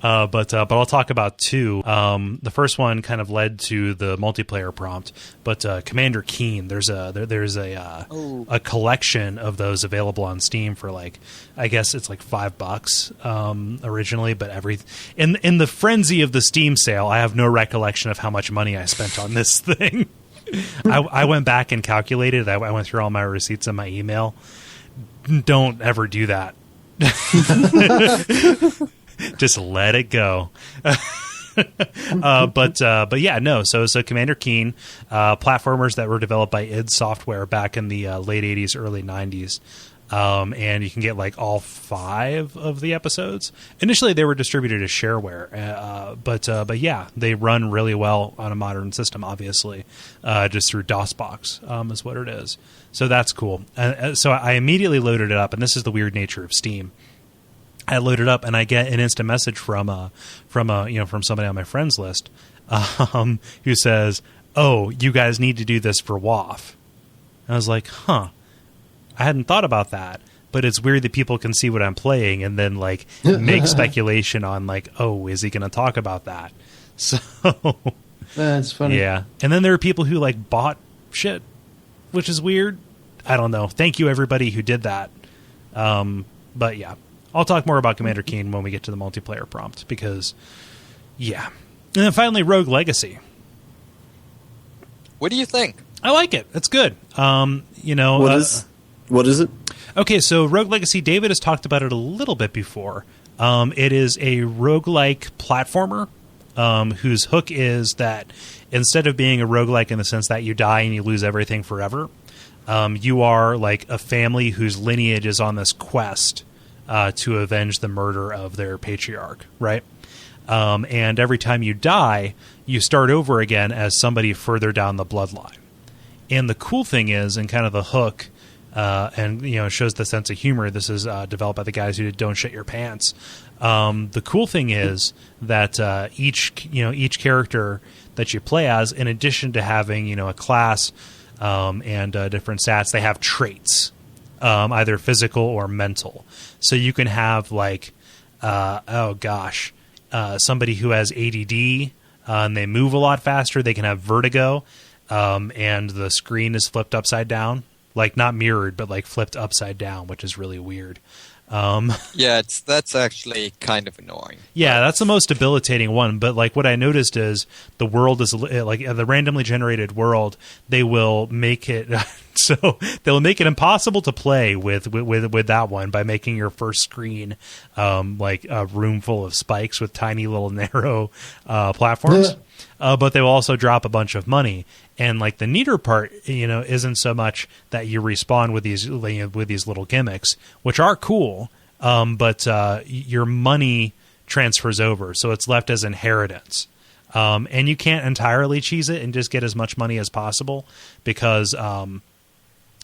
But I'll talk about two. The first one kind of led to the multiplayer prompt, but Commander Keen. There's a collection of those available on Steam for I guess it's like $5 originally, but in the frenzy of the Steam sale, I have no recollection of how much money I spent on this thing. I went back and calculated. I went through all my receipts in my email. Don't ever do that. Just let it go. But yeah, no. So Commander Keen, platformers that were developed by id Software back in the late 80s, early 90s. And you can get all 5 of the episodes. Initially, they were distributed as shareware, but yeah, they run really well on a modern system. Obviously, just through DOSBox is what it is. So that's cool. So I immediately loaded it up, and this is the weird nature of Steam. I load it up and I get an instant message from somebody on my friends list who says, "Oh, you guys need to do this for WoF." And I was like, "Huh, I hadn't thought about that." But it's weird that people can see what I'm playing and then make speculation on "Oh, is he going to talk about that?" So that's funny. Yeah, and then there are people who bought shit, which is weird. I don't know. Thank you everybody who did that. But yeah. I'll talk more about Commander Keen when we get to the multiplayer prompt, because, yeah. And then finally, Rogue Legacy. What do you think? I like it. It's good. What is it? Okay, so Rogue Legacy, David has talked about it a little bit before. It is a roguelike platformer whose hook is that instead of being a roguelike in the sense that you die and you lose everything forever, you are a family whose lineage is on this quest to avenge the murder of their patriarch, right? And every time you die, you start over again as somebody further down the bloodline. And the cool thing is, and kind of the hook, and shows the sense of humor. This is developed by the guys who did Don't Shit Your Pants. The cool thing is that each character that you play as, in addition to having a class and different stats, they have traits. Either physical or mental. So you can have somebody who has ADD and they move a lot faster. They can have vertigo, and the screen is flipped upside down, not mirrored, but flipped upside down, which is really weird. Yeah, that's actually kind of annoying. Yeah, that's the most debilitating one. But what I noticed is the world is the randomly generated world. They will make it so they'll make it impossible to play with that one by making your first screen a room full of spikes with tiny little narrow platforms. But they will also drop a bunch of money. And the neater part, isn't so much that you respawn with these little gimmicks, which are cool, but your money transfers over, so it's left as inheritance. And you can't entirely cheese it and just get as much money as possible, because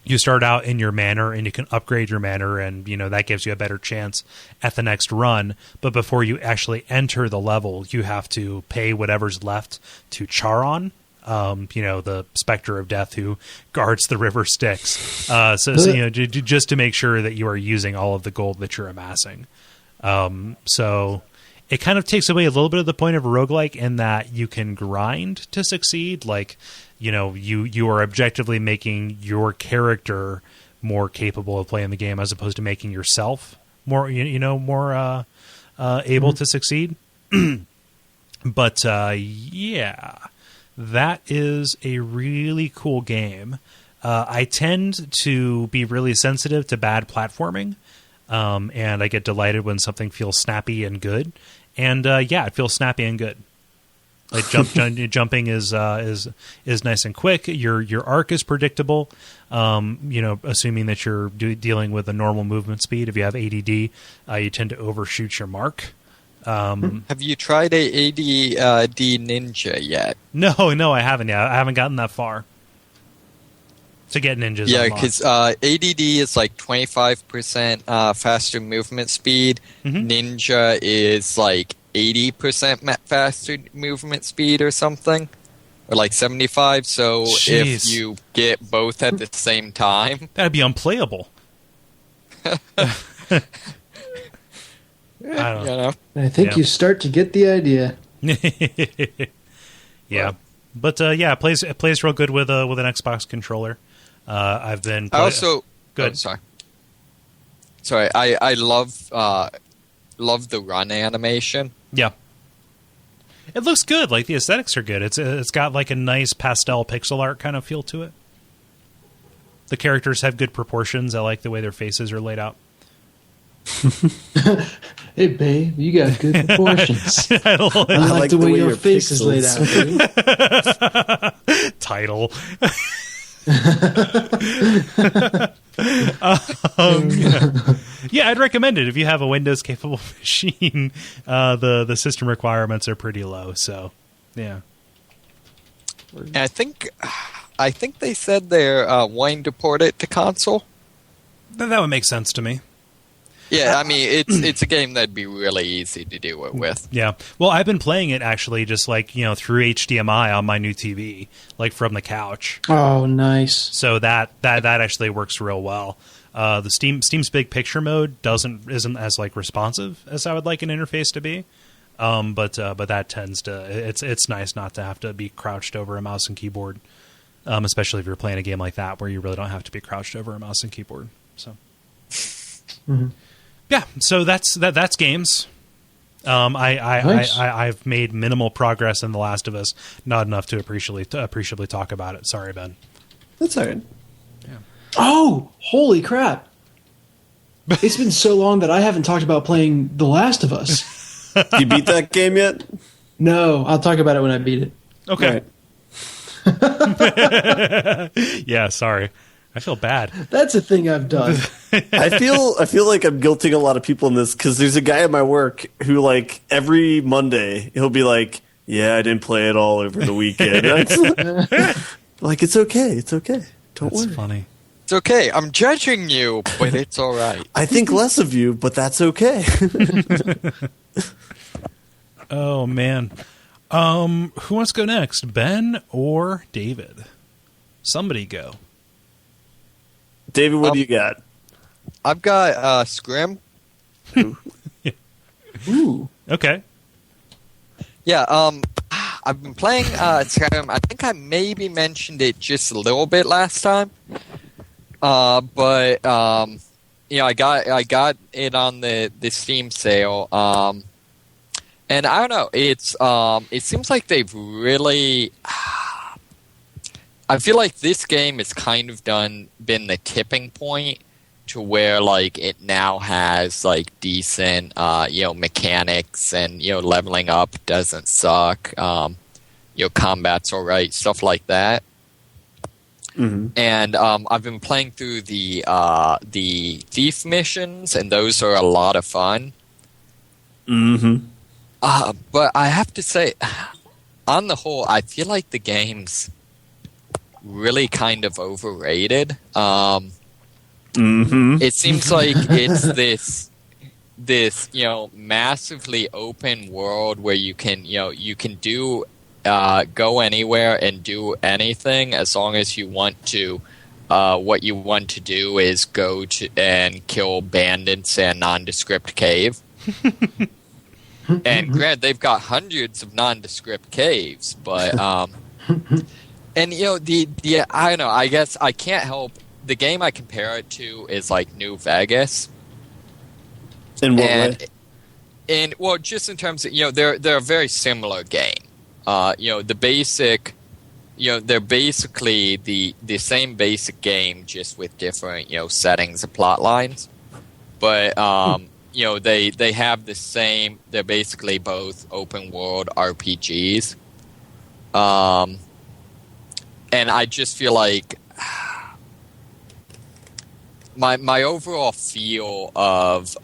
you start out in your manor and you can upgrade your manor, and that gives you a better chance at the next run. But before you actually enter the level, you have to pay whatever's left to Charon, the Spectre of Death who guards the river Styx. So just to make sure that you are using all of the gold that you're amassing. So it kind of takes away a little bit of the point of a roguelike in that you can grind to succeed. You are objectively making your character more capable of playing the game, as opposed to making yourself more, able to succeed. But yeah. That is a really cool game. I tend to be really sensitive to bad platforming, and I get delighted when something feels snappy and good. And it feels snappy and good. Jumping is nice and quick. Your arc is predictable. Assuming that you're dealing with a normal movement speed. If you have ADD, you tend to overshoot your mark. Have you tried a ADD Ninja yet? No, I haven't yet. I haven't gotten that far to get ninjas. Yeah, because ADD is like 25% faster movement speed. Ninja is like 80% faster movement speed or something, or like 75. So Jeez. If you get both at the same time, that'd be unplayable. I don't know. I think you start to get the idea. Yeah, but it plays real good with an Xbox controller. I've been. I also good. Sorry. I love the run animation. Yeah, it looks good. Like the aesthetics are good. It's got like a nice pastel pixel art kind of feel to it. The characters have good proportions. I like the way their faces are laid out. Hey, babe, you got good proportions. I like the way your face is laid out. Title. Yeah, I'd recommend it if you have a Windows-capable machine. The system requirements are pretty low, so yeah. And I think they said they're wanting to port it to console. That would make sense to me. Yeah, I mean, it's a game that'd be really easy to do it with. Yeah. Well, I've been playing it actually just like, through HDMI on my new TV, like from the couch. Oh, nice. So that actually works real well. The Steam's big picture mode isn't as like responsive as I would like an interface to be. But that tends to it's nice not to have to be crouched over a mouse and keyboard. Especially if you're playing a game like that where you really don't have to be crouched over a mouse and keyboard. So yeah, so that's games. Nice. I've made minimal progress in The Last of Us, not enough to appreciably talk about it. Sorry, Ben. That's all right. Yeah. Oh, holy crap! It's been so long that I haven't talked about playing The Last of Us. You beat that game yet? No, I'll talk about it when I beat it. Okay. Yeah, sorry. I feel bad. That's a thing I've done. I feel like I'm guilting a lot of people in this because there's a guy at my work who, like, every Monday he'll be like, "Yeah, I didn't play it all over the weekend." Like, it's okay. Don't worry. That's funny. It's okay. I'm judging you, but it's all right. I think less of you, but that's okay. Oh man. Who wants to go next? Ben or David? Somebody go. David, what do you got? I've got Scrim. Ooh. Okay. Yeah, I've been playing Skyrim. I think I maybe mentioned it just a little bit last time. But I got it on the Steam sale. And I don't know, it seems like they've really I feel like this game has kind of been the tipping point to where like it now has like decent mechanics and leveling up doesn't suck, combat's all right, stuff like that. Mm-hmm. And I've been playing through the thief missions, and those are a lot of fun. Mm-hmm. But I have to say, on the whole, I feel like the game's really kind of overrated. It seems like it's this massively open world where you can do go anywhere and do anything as long as you want to. What you want to do is go to and kill bandits in a nondescript cave. And granted, they've got hundreds of nondescript caves, but and I don't know. I guess I can't help. The game I compare it to is like New Vegas. In what way? And well, just in terms of they're a very similar game. The basic, they're basically the same basic game, just with different settings and plot lines. But they have the same. They're basically both open world RPGs. And I just feel like my overall feel of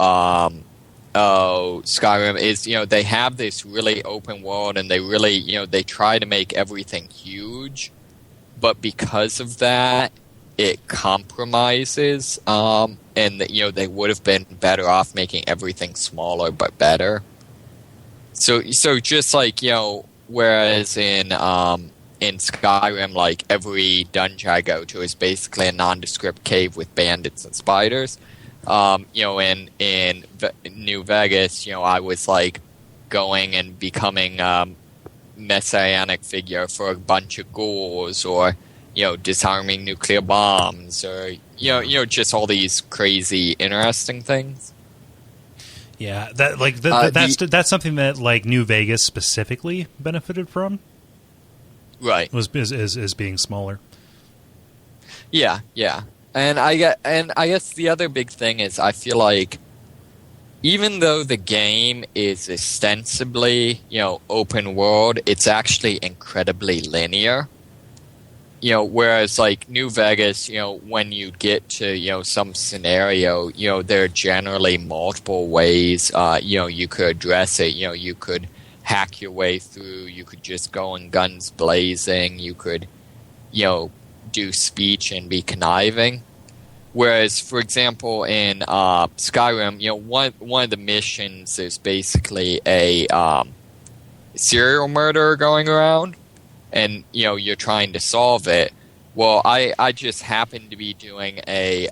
Skyrim is, they have this really open world, and they really, they try to make everything huge, but because of that, it compromises, and they would have been better off making everything smaller but better. So just like, whereas in Skyrim, like every dungeon I go to is basically a nondescript cave with bandits and spiders. In New Vegas, I was like going and becoming messianic figure for a bunch of ghouls, or disarming nuclear bombs, or just all these crazy interesting things. Yeah, that's something that like New Vegas specifically benefited from. Right, is being smaller. Yeah. And I guess the other big thing is, I feel like even though the game is ostensibly, open world, it's actually incredibly linear. Whereas like New Vegas, when you get to, some scenario, there are generally multiple ways, you could address it. You could hack your way through, you could just go in guns blazing, you could, do speech and be conniving. Whereas, for example, in Skyrim, one of the missions is basically a serial murderer going around, and you're trying to solve it. Well, I just happened to be doing a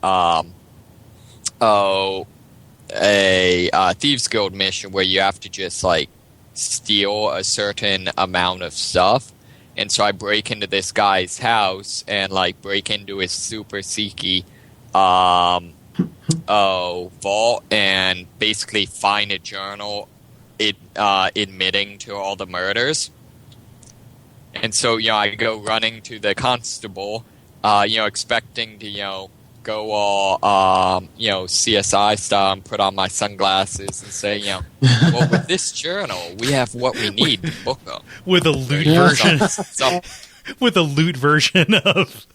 Thieves Guild mission where you have to just like steal a certain amount of stuff. And so I break into this guy's house and like break into his super seeky vault and basically find a journal admitting to all the murders. And so, I go running to the constable, expecting to, go all, CSI style and put on my sunglasses and say, well, with this journal, we have what we need to book them. With a loot version. With a loot version of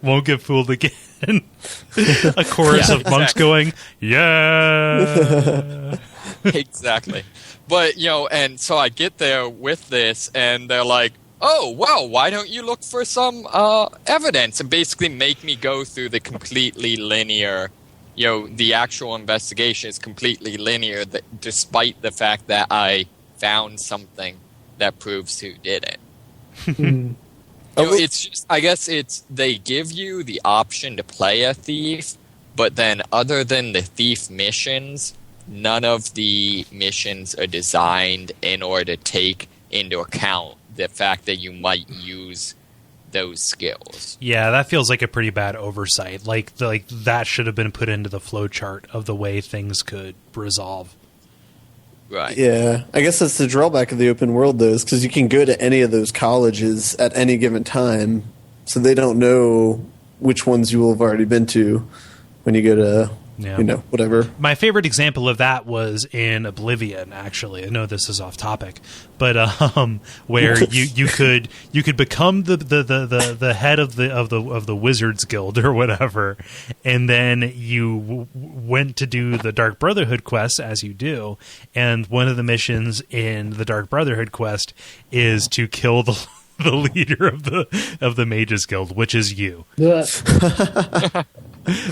Won't Get Fooled Again. A chorus of monks going, yeah. Exactly. But, and so I get there with this, and they're like, oh, well, why don't you look for some evidence, and basically make me go through the completely linear, the actual investigation is completely linear, despite the fact that I found something that proves who did it. It's just, I guess they give you the option to play a thief, but then other than the thief missions, none of the missions are designed in order to take into account the fact that you might use those skills. Yeah, that feels like a pretty bad oversight. Like that should have been put into the flowchart of the way things could resolve. Right. Yeah, I guess that's the drawback of the open world, though, is because you can go to any of those colleges at any given time, so they don't know which ones you will have already been to when you go to, whatever. My favorite example of that was in Oblivion, actually. I know this is off topic, but where you could become the head of the Wizards Guild or whatever, and then you went to do the Dark Brotherhood quest, as you do, and one of the missions in the Dark Brotherhood quest is to kill the leader of the Mages Guild, which is you.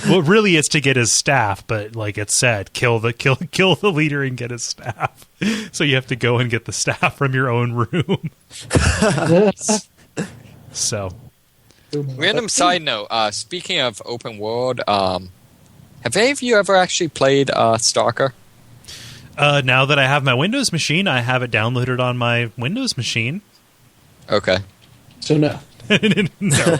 Well, really, it's to get his staff, but like it said, kill the leader and get his staff. So you have to go and get the staff from your own room. So, random side note. Speaking of open world, have any of you ever actually played Stalker? Now that I have my Windows machine, I have it downloaded on my Windows machine. Okay. So no. No.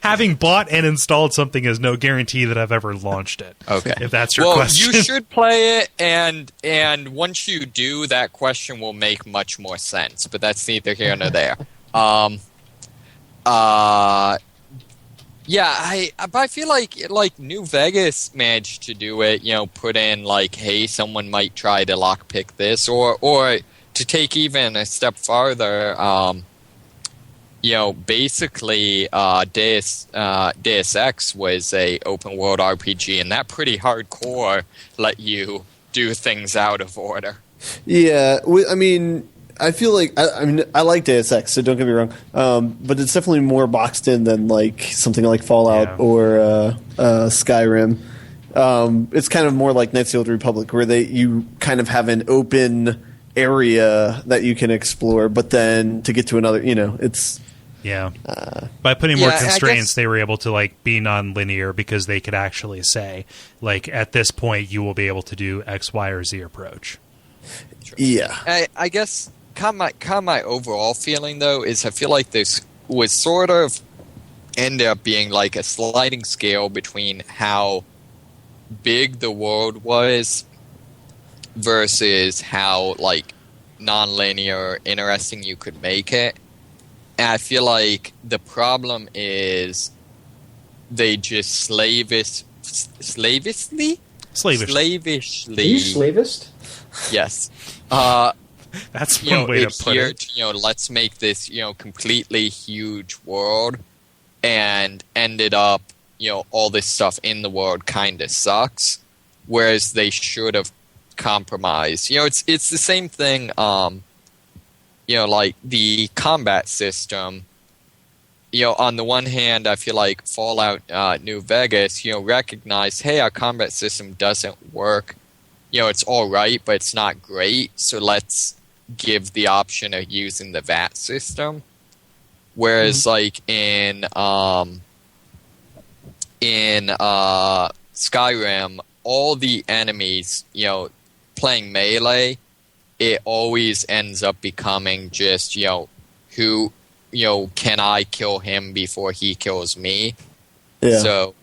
Having bought and installed something is no guarantee that I've ever launched it. Okay. If that's your question. Well, you should play it, and once you do, that question will make much more sense. But that's neither here nor there. Yeah, but I feel like New Vegas managed to do it. Put in like, hey, someone might try to lockpick this, or to take even a step farther. Basically, Deus Ex was a open world RPG, and that pretty hardcore let you do things out of order. Yeah, I mean, I feel like I like Deus Ex, so don't get me wrong, but it's definitely more boxed in than like something like Fallout or Skyrim. It's kind of more like Knights of the Old Republic, where you kind of have an open area that you can explore, but then to get to another, it's by putting more constraints, they were able to like be non-linear because they could actually say, like, at this point you will be able to do X, Y, or Z approach. Yeah, I guess my overall feeling though is I feel like this was sort of end up being like a sliding scale between how big the world was versus how like non-linear interesting you could make it. And I feel like the problem is they just slavishly. Are you slavist? Yes. That's one way to put it. Let's make this, completely huge world, and ended up, all this stuff in the world kind of sucks, whereas they should have compromised. It's the same thing, like the combat system. On the one hand, I feel like Fallout New Vegas, recognized, hey, our combat system doesn't work. It's all right, but it's not great, so let's give the option of using the VAT system. Whereas, like, in Skyrim, all the enemies, playing melee, it always ends up becoming just, who, can I kill him before he kills me? Yeah. So,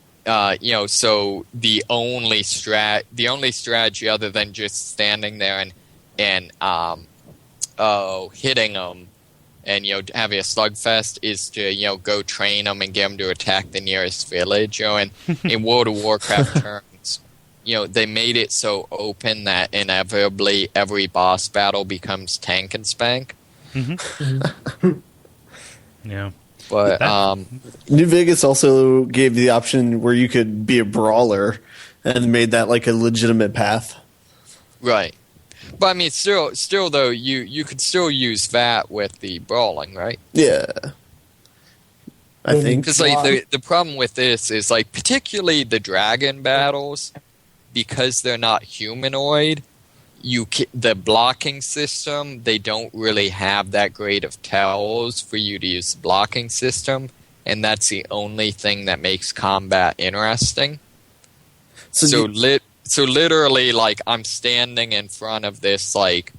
so the only strategy other than just standing there and hitting them and, having a slugfest is to, go train them and get them to attack the nearest village. And in World of Warcraft terms, they made it so open that inevitably every boss battle becomes tank and spank. Mm-hmm. Yeah. But New Vegas also gave the option where you could be a brawler and made that like a legitimate path. Right. But I mean, still though, you could still use that with the brawling, right? Yeah. I think. Because like the problem with this is like particularly the dragon battles, because they're not humanoid. The blocking system, they don't really have that great of tells for you to use the blocking system, and that's the only thing that makes combat interesting. So literally, like, I'm standing in front of this, like,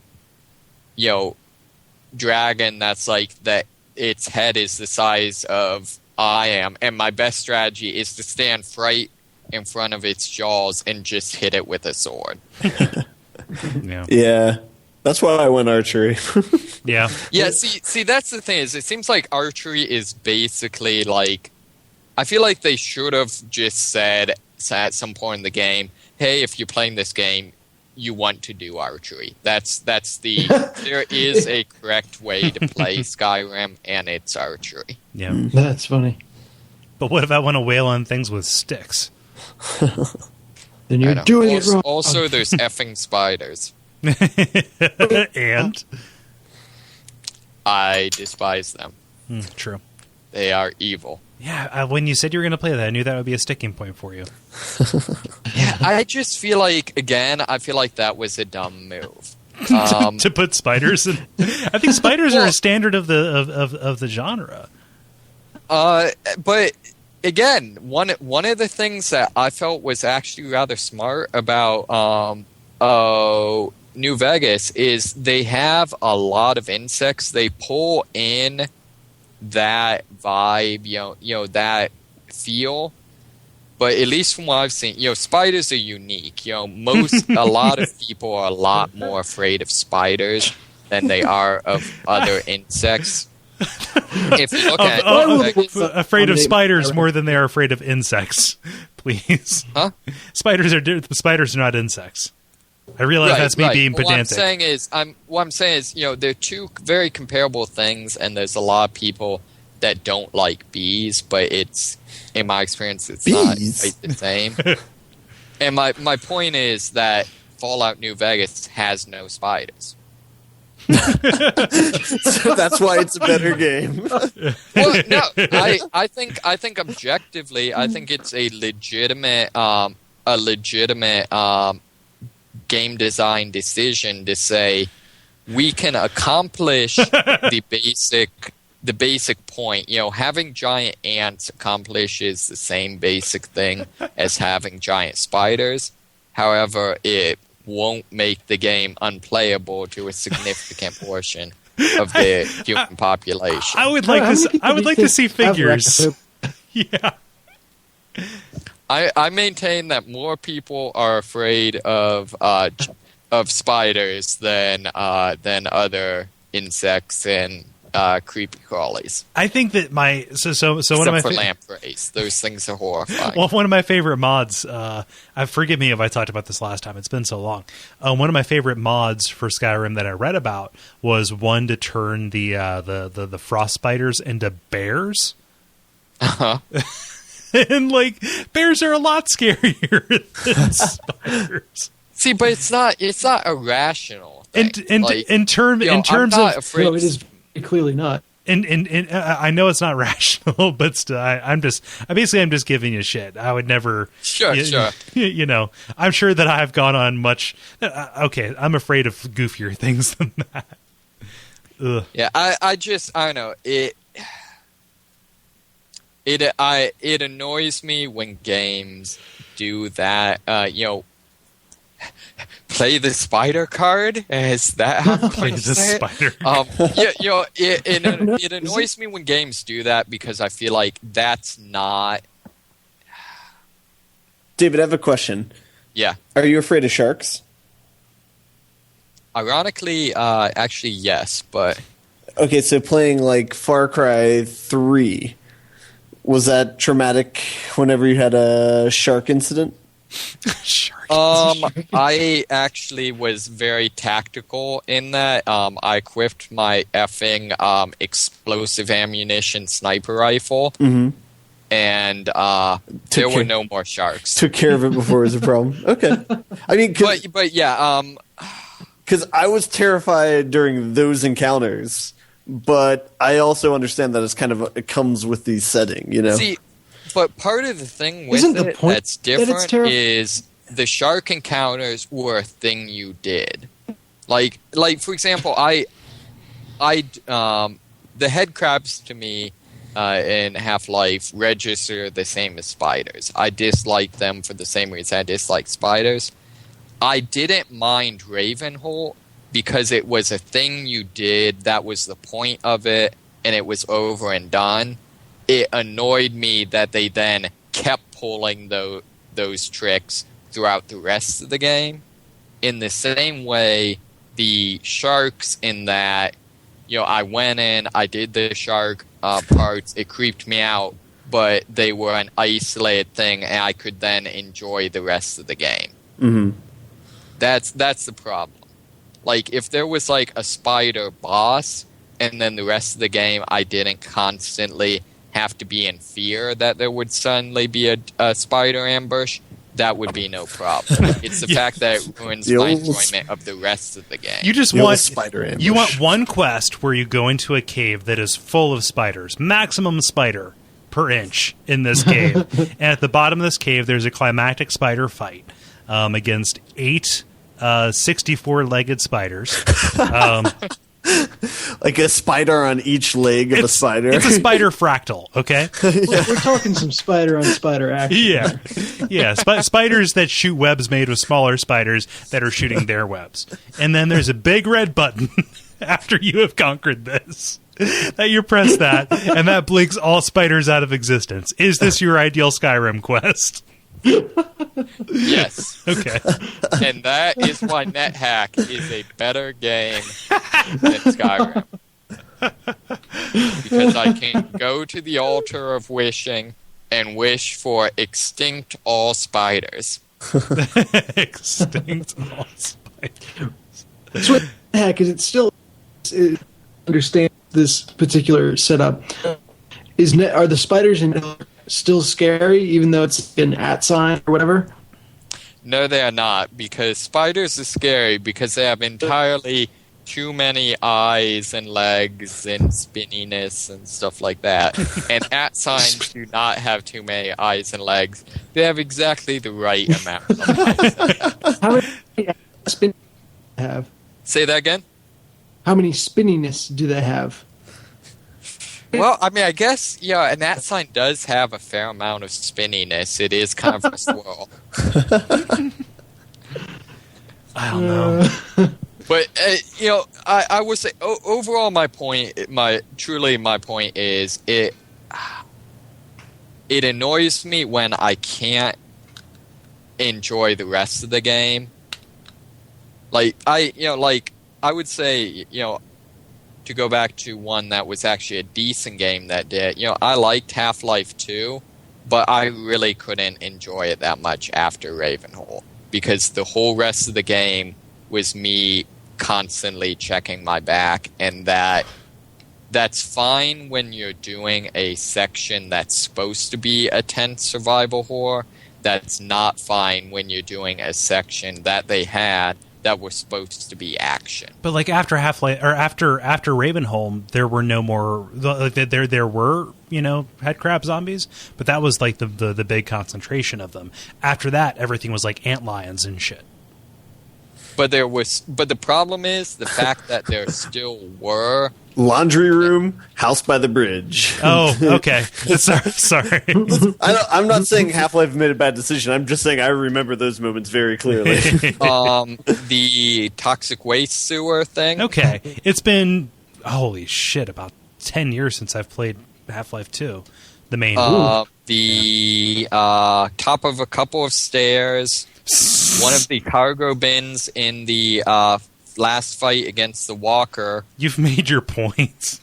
dragon that's like that. Its head is the size of I am, and my best strategy is to stand right in front of its jaws and just hit it with a sword. Yeah, that's why I went archery. Yeah. See, that's the thing is, it seems like archery is basically like, I feel like they should have just said at some point in the game, hey, if you're playing this game, you want to do archery. That's there is a correct way to play Skyrim, and it's archery. Yeah, that's funny. But what if I want to wail on things with sticks? Then you're doing it wrong. Also, there's effing spiders. And? I despise them. True. They are evil. Yeah, when you said you were going to play that, I knew that would be a sticking point for you. Yeah, I just feel like, again, that was a dumb move. To put spiders in. I think spiders are a standard of the genre. But again, one of the things that I felt was actually rather smart about New Vegas is they have a lot of insects. They pull in that vibe, that feel. But at least from what I've seen, spiders are unique. A lot of people are a lot more afraid of spiders than they are of other insects. If you look at afraid of spiders more than they are afraid of insects, please. Huh? Spiders are not insects. I realize that's me being pedantic. What I'm saying is, they're two very comparable things, and there's a lot of people that don't like bees, but it's, in my experience, it's not quite the same. And my point is that Fallout New Vegas has no spiders. So that's why it's a better game. Well, no, I think objectively, I think it's a legitimate game design decision to say we can accomplish the basic point. Having giant ants accomplishes the same basic thing as having giant spiders. However, it won't make the game unplayable to a significant portion of the human population. I would like to see figures. Yeah. I maintain that more people are afraid of spiders than other insects and creepy crawlies. I think that so one of my lampreys, those things are horrifying. Well, one of my favorite mods. Forgive me if I talked about this last time. It's been so long. One of my favorite mods for Skyrim that I read about was one to turn the frost spiders into bears. Uh-huh. And bears are a lot scarier than spiders. See, but it's not irrational. In terms of, it is clearly not. And I know it's not rational, but still, I'm just giving you shit. I would never. Sure. I'm sure that I've gone on much. Okay, I'm afraid of goofier things than that. Ugh. Yeah, I don't know it. It annoys me when games do that. Play the spider card. Is that how play the spider? It annoys me when games do that because I feel like that's not. David, I have a question. Yeah. Are you afraid of sharks? Ironically, actually, yes, but. Okay, so playing Far Cry 3. Was that traumatic whenever you had a shark incident? I actually was very tactical in that. I equipped my effing explosive ammunition sniper rifle, and there were no more sharks. Took care of it before it was a problem. Okay, I mean, but yeah, because I was terrified during those encounters. But I also understand that it comes with the setting, See, but part of the thing with that's different is the shark encounters were a thing you did. Like for example, the head crabs to me in Half-Life register the same as spiders. I dislike them for the same reason I dislike spiders. I didn't mind Ravenholt because it was a thing you did, that was the point of it, and it was over and done. It annoyed me that they then kept pulling those tricks throughout the rest of the game. In the same way, the sharks in that, I went in, I did the shark parts, it creeped me out, but they were an isolated thing, and I could then enjoy the rest of the game. Mm-hmm. That's the problem. If there was a spider boss, and then the rest of the game I didn't constantly have to be in fear that there would suddenly be a spider ambush, that would be no problem. It's the fact that it ruins my enjoyment of the rest of the game. You just want spider ambush. You want one quest where you go into a cave that is full of spiders, maximum spider per inch in this cave, and at the bottom of this cave there's a climactic spider fight against 8 64-legged spiders. Like a spider on each leg of a spider. It's a spider fractal, okay? We're talking some spider on spider action. Yeah. Spiders that shoot webs made with smaller spiders that are shooting their webs. And then there's a big red button after you have conquered this. That you press that, and that blinks all spiders out of existence. Is this your ideal Skyrim quest? Yes. Okay. And that is why NetHack is a better game than Skyrim. Because I can go to the altar of wishing and wish for extinct all spiders. Extinct all spiders. That's what NetHack is. It still understand this particular setup. Are the spiders in still scary, even though it's an @ sign or whatever? No, they are not, because spiders are scary because they have entirely too many eyes and legs and spinniness and stuff like that. And at signs do not have too many eyes and legs. They have exactly the right amount of eyes. How many spin have? Say that again? How many spinniness do they have? Well, I mean, I guess, yeah, an at sign does have a fair amount of spinniness. It is kind of a swirl. I don't know. But, I would say, overall, my point is, it annoys me when I can't enjoy the rest of the game. Like, I would say, to go back to one that was actually a decent game that did, I liked Half-Life 2, but I really couldn't enjoy it that much after Ravenholm, because the whole rest of the game was me constantly checking my back, and that's fine when you're doing a section that's supposed to be a tense survival horror. That's not fine when you're doing a section that they had that was supposed to be action. But like after Half-Life or after Ravenholm, there were no more. There were headcrab zombies, but that was like the big concentration of them. After that, everything was like antlions and shit. But the problem is the fact that there still were laundry room, house by the bridge. Oh, okay. Sorry. I'm not saying Half-Life made a bad decision. I'm just saying I remember those moments very clearly. The toxic waste sewer thing. Okay, it's been holy shit about 10 years since I've played Half-Life 2. The main top of a couple of stairs. One of the cargo bins in the last fight against the walker. You've made your points.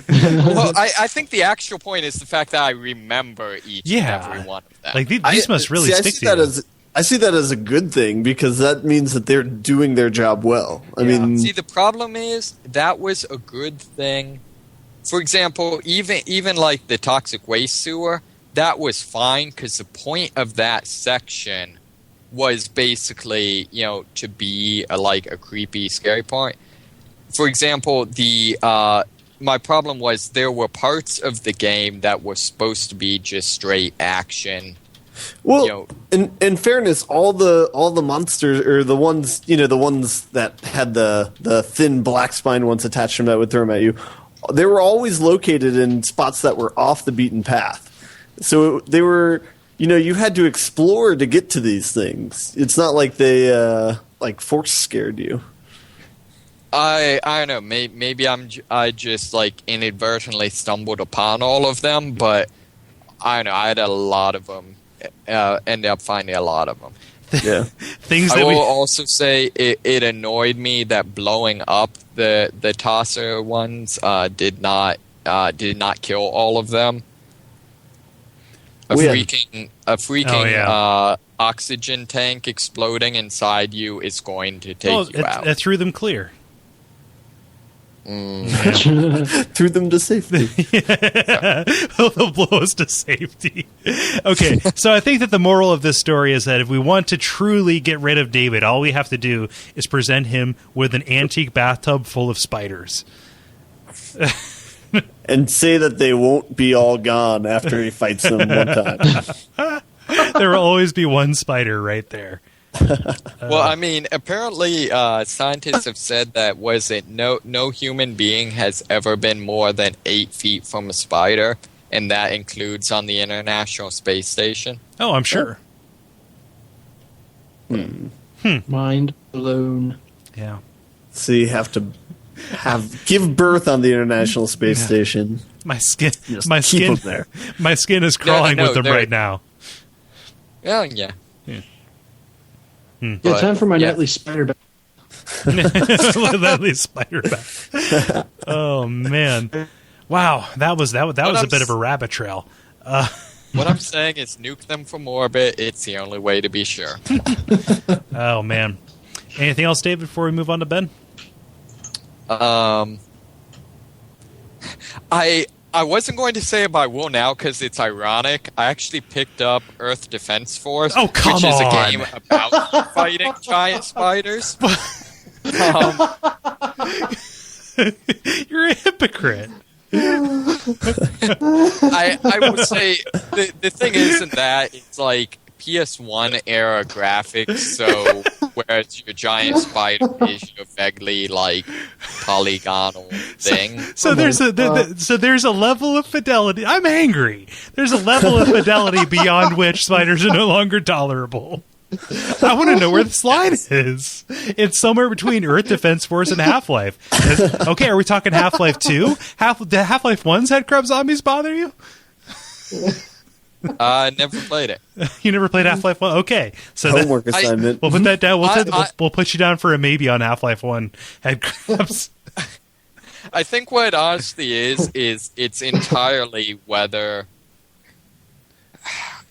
Well, I think the actual point is the fact that I remember each and every one of them. Like these must really stick to you. I see that as a good thing, because that means that they're doing their job well. I mean, see, the problem is that was a good thing. For example, even like the toxic waste sewer, that was fine because the point of that section was basically, to be a creepy, scary part. For example, my problem was there were parts of the game that were supposed to be just straight action. Well, in fairness, all the monsters, or the ones that had the thin black spine ones attached to them that would throw them at you, they were always located in spots that were off the beaten path. So they were. You had to explore to get to these things. It's not like they force scared you. I don't know. Maybe I just inadvertently stumbled upon all of them, but I don't know. I had a lot of them. Ended up finding a lot of them. Yeah. Things I will also say it annoyed me that blowing up the tosser ones did not kill all of them. A freaking oxygen tank exploding inside you is going to take you out. It threw them clear. Threw them to safety. They'll blow us to safety. Okay, so I think that the moral of this story is that if we want to truly get rid of David, all we have to do is present him with an antique bathtub full of spiders. And say that they won't be all gone after he fights them one time. There will always be one spider right there. Well, I mean, apparently scientists have said that no human being has ever been more than 8 feet from a spider, and that includes on the International Space Station. Oh, I'm sure. Mind blown. Yeah. So you have to give birth on the International Space Station. My skin is crawling with them right now. Oh, yeah. Yeah, time for my nightly spider bath. Nightly spider bath. Oh man! Wow, that was a bit of a rabbit trail. What I'm saying is, nuke them from orbit. It's the only way to be sure. Oh man! Anything else, David? Before we move on to Ben? I I wasn't going to say it, but I will now because it's ironic. I actually picked up Earth Defense Force, Oh, come which is a on. game about fighting giant spiders. You're a hypocrite. I will say the thing isn't that it's like PS1 era graphics, so whereas your giant spider is your vaguely like polygonal thing. So there's a level of fidelity. I'm angry. There's a level of fidelity beyond which spiders are no longer tolerable. I want to know where this line is. It's somewhere between Earth Defense Force and Half-Life. Okay, are we talking Half-Life 2? Half-Life 1's headcrab zombies bother you? Never played it. You never played Half-Life 1? Okay. So Homework assignment. We'll put that down. We'll put you down for a maybe on Half-Life 1 headcrabs. I think what it honestly is it's entirely whether...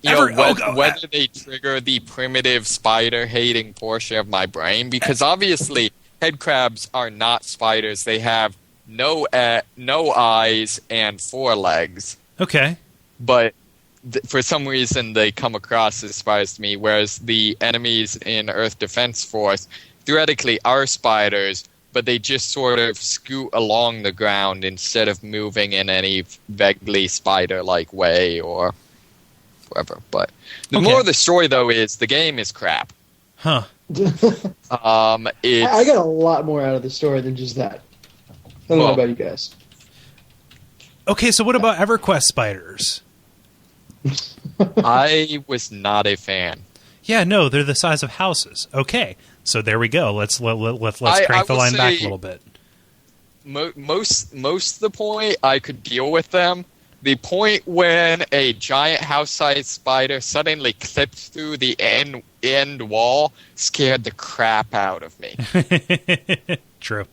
whether they trigger the primitive spider-hating portion of my brain, because obviously headcrabs are not spiders. They have no eyes and 4 legs. Okay. But for some reason they come across as spiders to me, whereas the enemies in Earth Defense Force theoretically are spiders, but they just sort of scoot along the ground instead of moving in any vaguely spider-like way or... whatever. But the more of the story, though, is the game is crap. Huh. I got a lot more out of the story than just that. I don't know about you guys. Okay, so what about EverQuest spiders? I was not a fan. Yeah, no, they're the size of houses. Okay, so there we go. Let's crank the line back a little bit. Most of the point, I could deal with them. The point when a giant house-sized spider suddenly clipped through the end wall scared the crap out of me. True.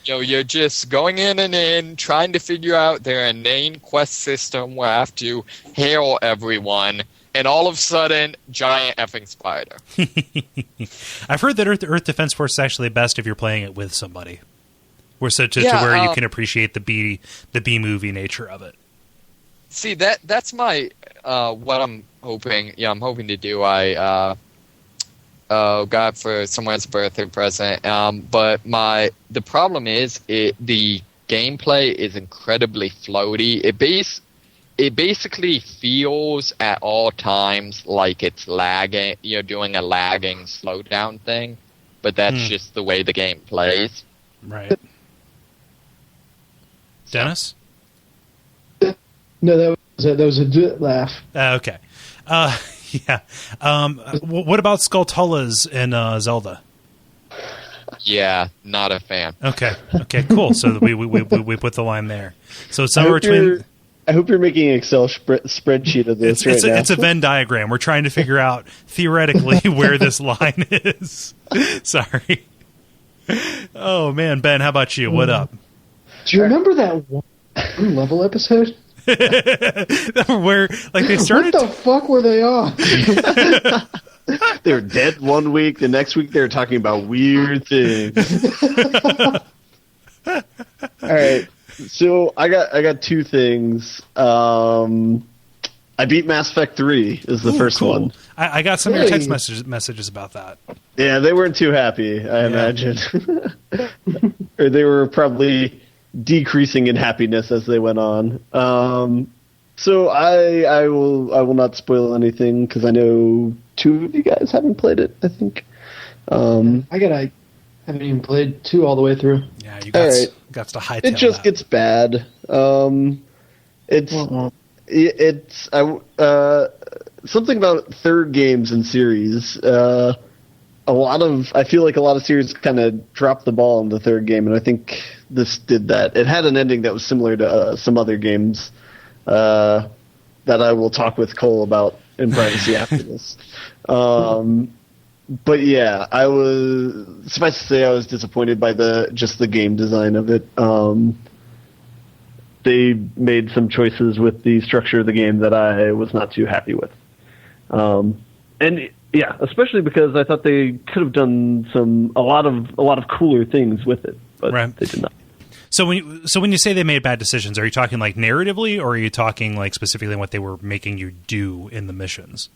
You're just going in, trying to figure out their inane quest system where I have to hail everyone, and all of a sudden, giant effing spider. I've heard that Earth Defense Force is actually best if you're playing it with somebody. To where you can appreciate the B movie nature of it. See, that's my what I'm hoping. Yeah, I'm hoping to do. I got for someone's birthday present. But the problem is the gameplay is incredibly floaty. It basically feels at all times like it's lagging. You're doing a lagging slowdown thing, but that's just the way the game plays. Right. Dennis? No, that was a laugh. Okay. Yeah. What about Skulltulas in Zelda? Yeah, not a fan. Okay, cool. So we put the line there. So it's somewhere between... I hope you're making an Excel spreadsheet of this now. It's a Venn diagram. We're trying to figure out, theoretically, where this line is. Sorry. Oh, man. Ben, how about you? What up? Do you remember that one level episode? Where they started. What the fuck were they on? They were dead one week. The next week they were talking about weird things. All right, so I got 2 things. I beat Mass Effect 3 is the first cool. one. I got some of your text messages about that. Yeah, they weren't too happy, I imagine. Or they were probably decreasing in happiness as they went on. So I will not spoil anything because I know 2 of you guys haven't played it, I think. I haven't even played 2 all the way through. Yeah, you got to hightail it just gets bad. It's something about third games and series. I feel like a lot of series kind of dropped the ball in the third game, and I think this did that. It had an ending that was similar to some other games that I will talk with Kole about in privacy after this. But yeah, suffice to say, I was disappointed by the game design of it. They made some choices with the structure of the game that I was not too happy with. And yeah, especially because I thought they could have done a lot of cooler things with it, but They did not. So when you say they made bad decisions, are you talking like narratively, or are you talking like specifically what they were making you do in the missions?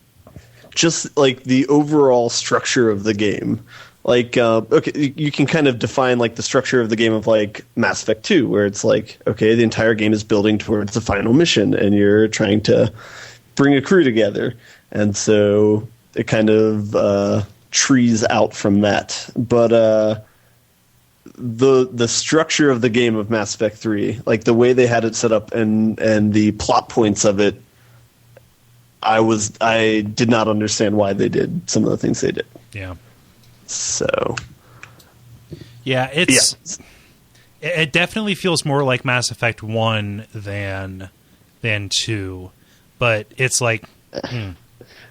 Just like the overall structure of the game. Like, okay, you can kind of define like the structure of the game of like Mass Effect 2, where it's like, okay, the entire game is building towards the final mission, and you're trying to bring a crew together, and so it kind of trees out from that. But the structure of the game of Mass Effect 3, like the way they had it set up and the plot points of it, I did not understand why they did some of the things they did. Yeah. So. Yeah, it definitely feels more like Mass Effect 1 than 2, but it's like in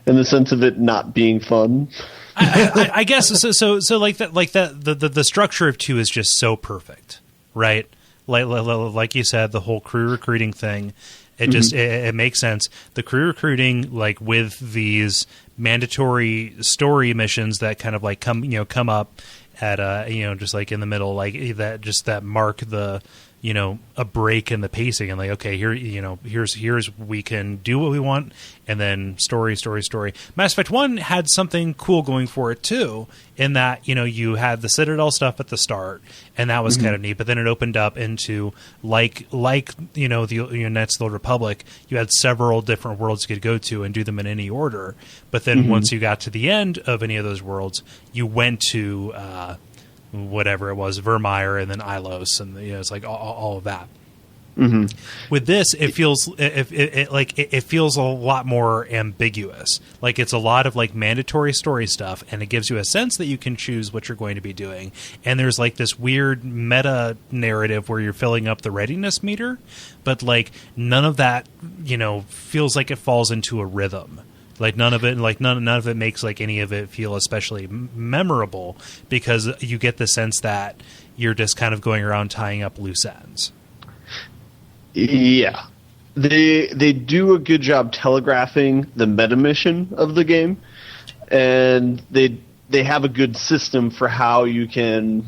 the sense of it not being fun. I guess so like that the structure of 2 is just so perfect, right? Like you said, the whole crew recruiting thing, it just it makes sense. The crew recruiting, like with these mandatory story missions that kind of like come up at just like in the middle, like that mark the a break in the pacing, and like, okay, here's we can do what we want, and then story. Mass Effect 1 had something cool going for it too, in that you had the Citadel stuff at the start, and that was kind of neat, but then it opened up into like the Knights of the Old Republic. You had several different worlds you could go to and do them in any order, but then once you got to the end of any of those worlds, you went to whatever it was, Vermeer, and then Ilos, and it's like all of that. With this, it feels it feels a lot more ambiguous. Like it's a lot of like mandatory story stuff, and it gives you a sense that you can choose what you're going to be doing. And there's like this weird meta narrative where you're filling up the readiness meter, but like none of that feels like it falls into a rhythm. Like none of it makes like any of it feel especially memorable, because you get the sense that you're just kind of going around tying up loose ends. Yeah, they do a good job telegraphing the meta mission of the game, and they have a good system for how you can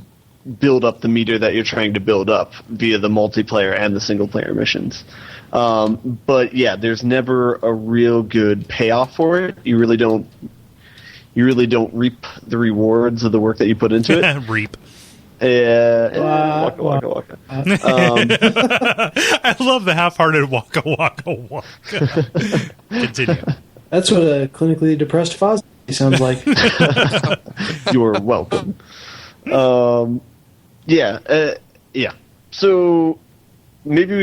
build up the meter that you're trying to build up via the multiplayer and the single player missions. But yeah, there's never a real good payoff for it. You really don't reap the rewards of the work that you put into it. Reap. Waka waka waka. I love the half-hearted waka waka waka. Continue. That's what a clinically depressed Fozzie sounds like. You're welcome. Yeah. So maybe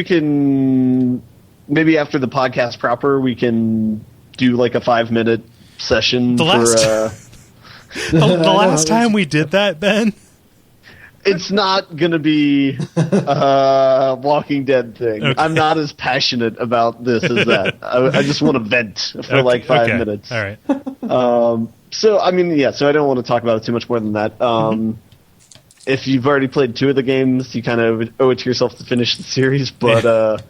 after the podcast proper, we can do like a 5-minute session. The last time we did that, Ben. It's not going to be a Walking Dead thing. Okay. I'm not as passionate about this as that. I just want to vent for like 5 minutes. All right. So I don't want to talk about it too much more than that. If you've already played 2 of the games, you kind of owe it to yourself to finish the series, but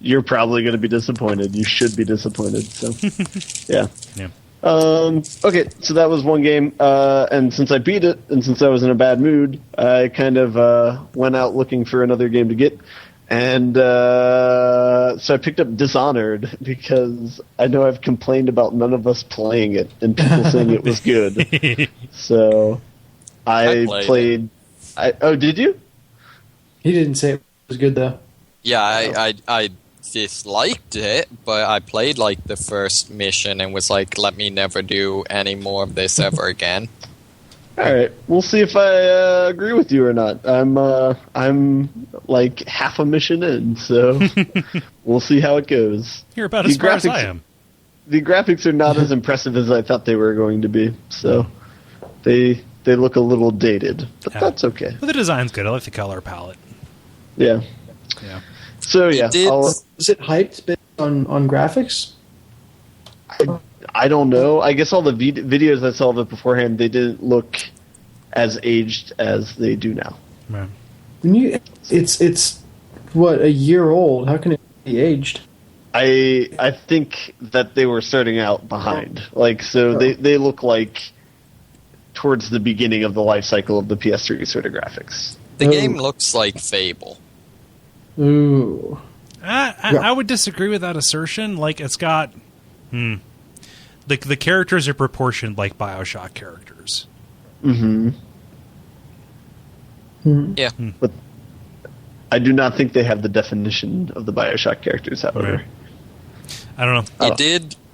you're probably going to be disappointed. You should be disappointed. So, yeah. Okay, so that was one game, and since I beat it, and since I was in a bad mood, I kind of went out looking for another game to get, and so I picked up Dishonored, because I know I've complained about none of us playing it, and people saying it was good. So I played. Oh, did you? He didn't say it was good, though. Yeah, I disliked it, but I played like the first mission and was like, let me never do any more of this ever again. All right, we'll see if I agree with you or not. I'm like half a mission in, so we'll see how it goes. You're about as far as I am. The graphics are not as impressive as I thought they were going to be, so they look a little dated, but that's okay. But the design's good. I like the color palette. Yeah. So yeah, is it hyped based on graphics? I don't know. I guess all the videos I saw of it beforehand, they didn't look as aged as they do now. Right. It's what, a year old? How can it be aged? I think that they were starting out behind. They look like towards the beginning of the life cycle of the PS3 sort of graphics. The game looks like Fable. Ooh. I would disagree with that assertion. Like, it's got... The characters are proportioned like BioShock characters. Mm-hmm. Yeah. But I do not think they have the definition of the BioShock characters, however. Right. I don't know.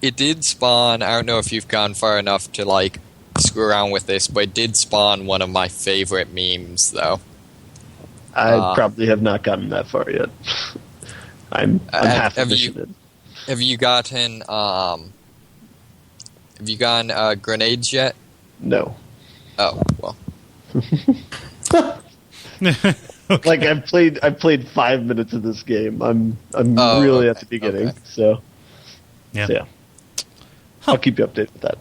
It did spawn, I don't know if you've gone far enough to, like, screw around with this, but it did spawn one of my favorite memes, though. I probably have not gotten that far yet. I'm half interested. Have you gotten grenades yet? No. Oh, well. Okay. Like, I've played 5 minutes of this game. I'm really at the beginning, so yeah. I'll keep you updated with that.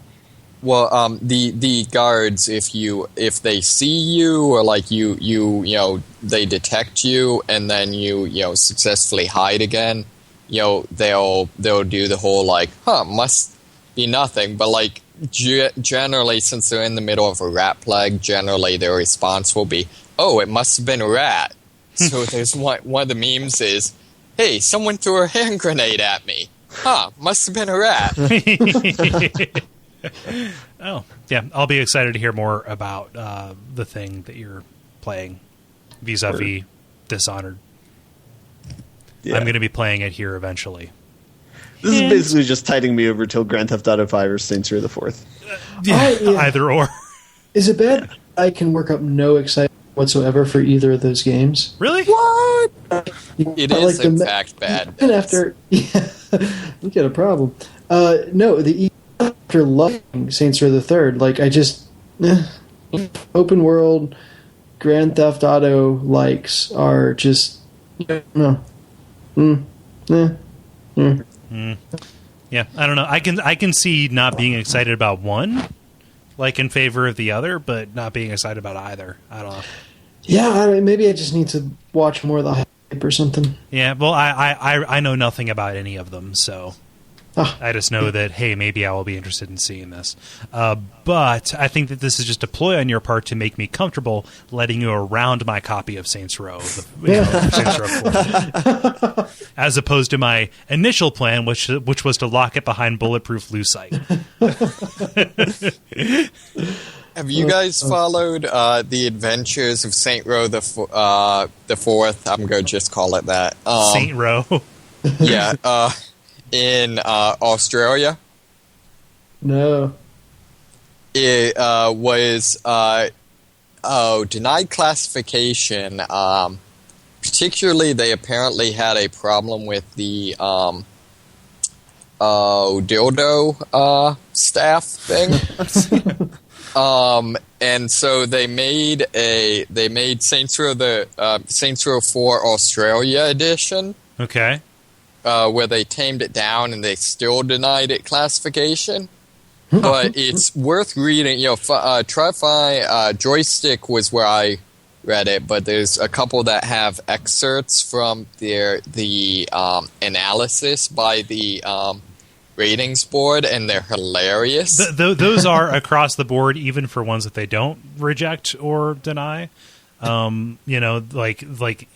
Well, the guards, if they see you or like you they detect you and then you successfully hide again, they'll do the whole like, must be nothing, but like generally, since they're in the middle of a rat plague, generally their response will be, oh, it must have been a rat. So there's one of the memes is, hey, someone threw a hand grenade at me. Must have been a rat. Oh, yeah. I'll be excited to hear more about the thing that you're playing vis-a-vis Dishonored. Yeah. I'm going to be playing it here eventually. This is basically just tiding me over till Grand Theft Auto 5 or Saints Row the 4th. Yeah, either or. Is it bad I can work up no excitement whatsoever for either of those games? Really? What? It is, in fact, bad. And after... Yeah, we got a problem. No, after loving Saints Row the Third, like, I just... open world Grand Theft Auto likes are just... No. Yeah, I don't know. I can see not being excited about one, like in favor of the other, but not being excited about either. I don't know. Yeah, maybe I just need to watch more of the hype or something. Yeah, well, I know nothing about any of them, so I just know that, hey, maybe I will be interested in seeing this. But I think that this is just a ploy on your part to make me comfortable letting you around my copy of Saints Row, Saints Row 4. As opposed to my initial plan, which was to lock it behind bulletproof lucite. Have you guys followed the adventures of Saint Row the Fourth? I'm going to just call it that. Saint Row? Yeah. In Australia? No. It was denied classification. Particularly, they apparently had a problem with the dildo staff thing. And so they made Saints Row 4 Australia edition. Okay. Where they tamed it down and they still denied it classification. But it's worth reading. Joystick was where I read it, but there's a couple that have excerpts from the analysis by the ratings board, and they're hilarious. Those are across the board, even for ones that they don't reject or deny. Even the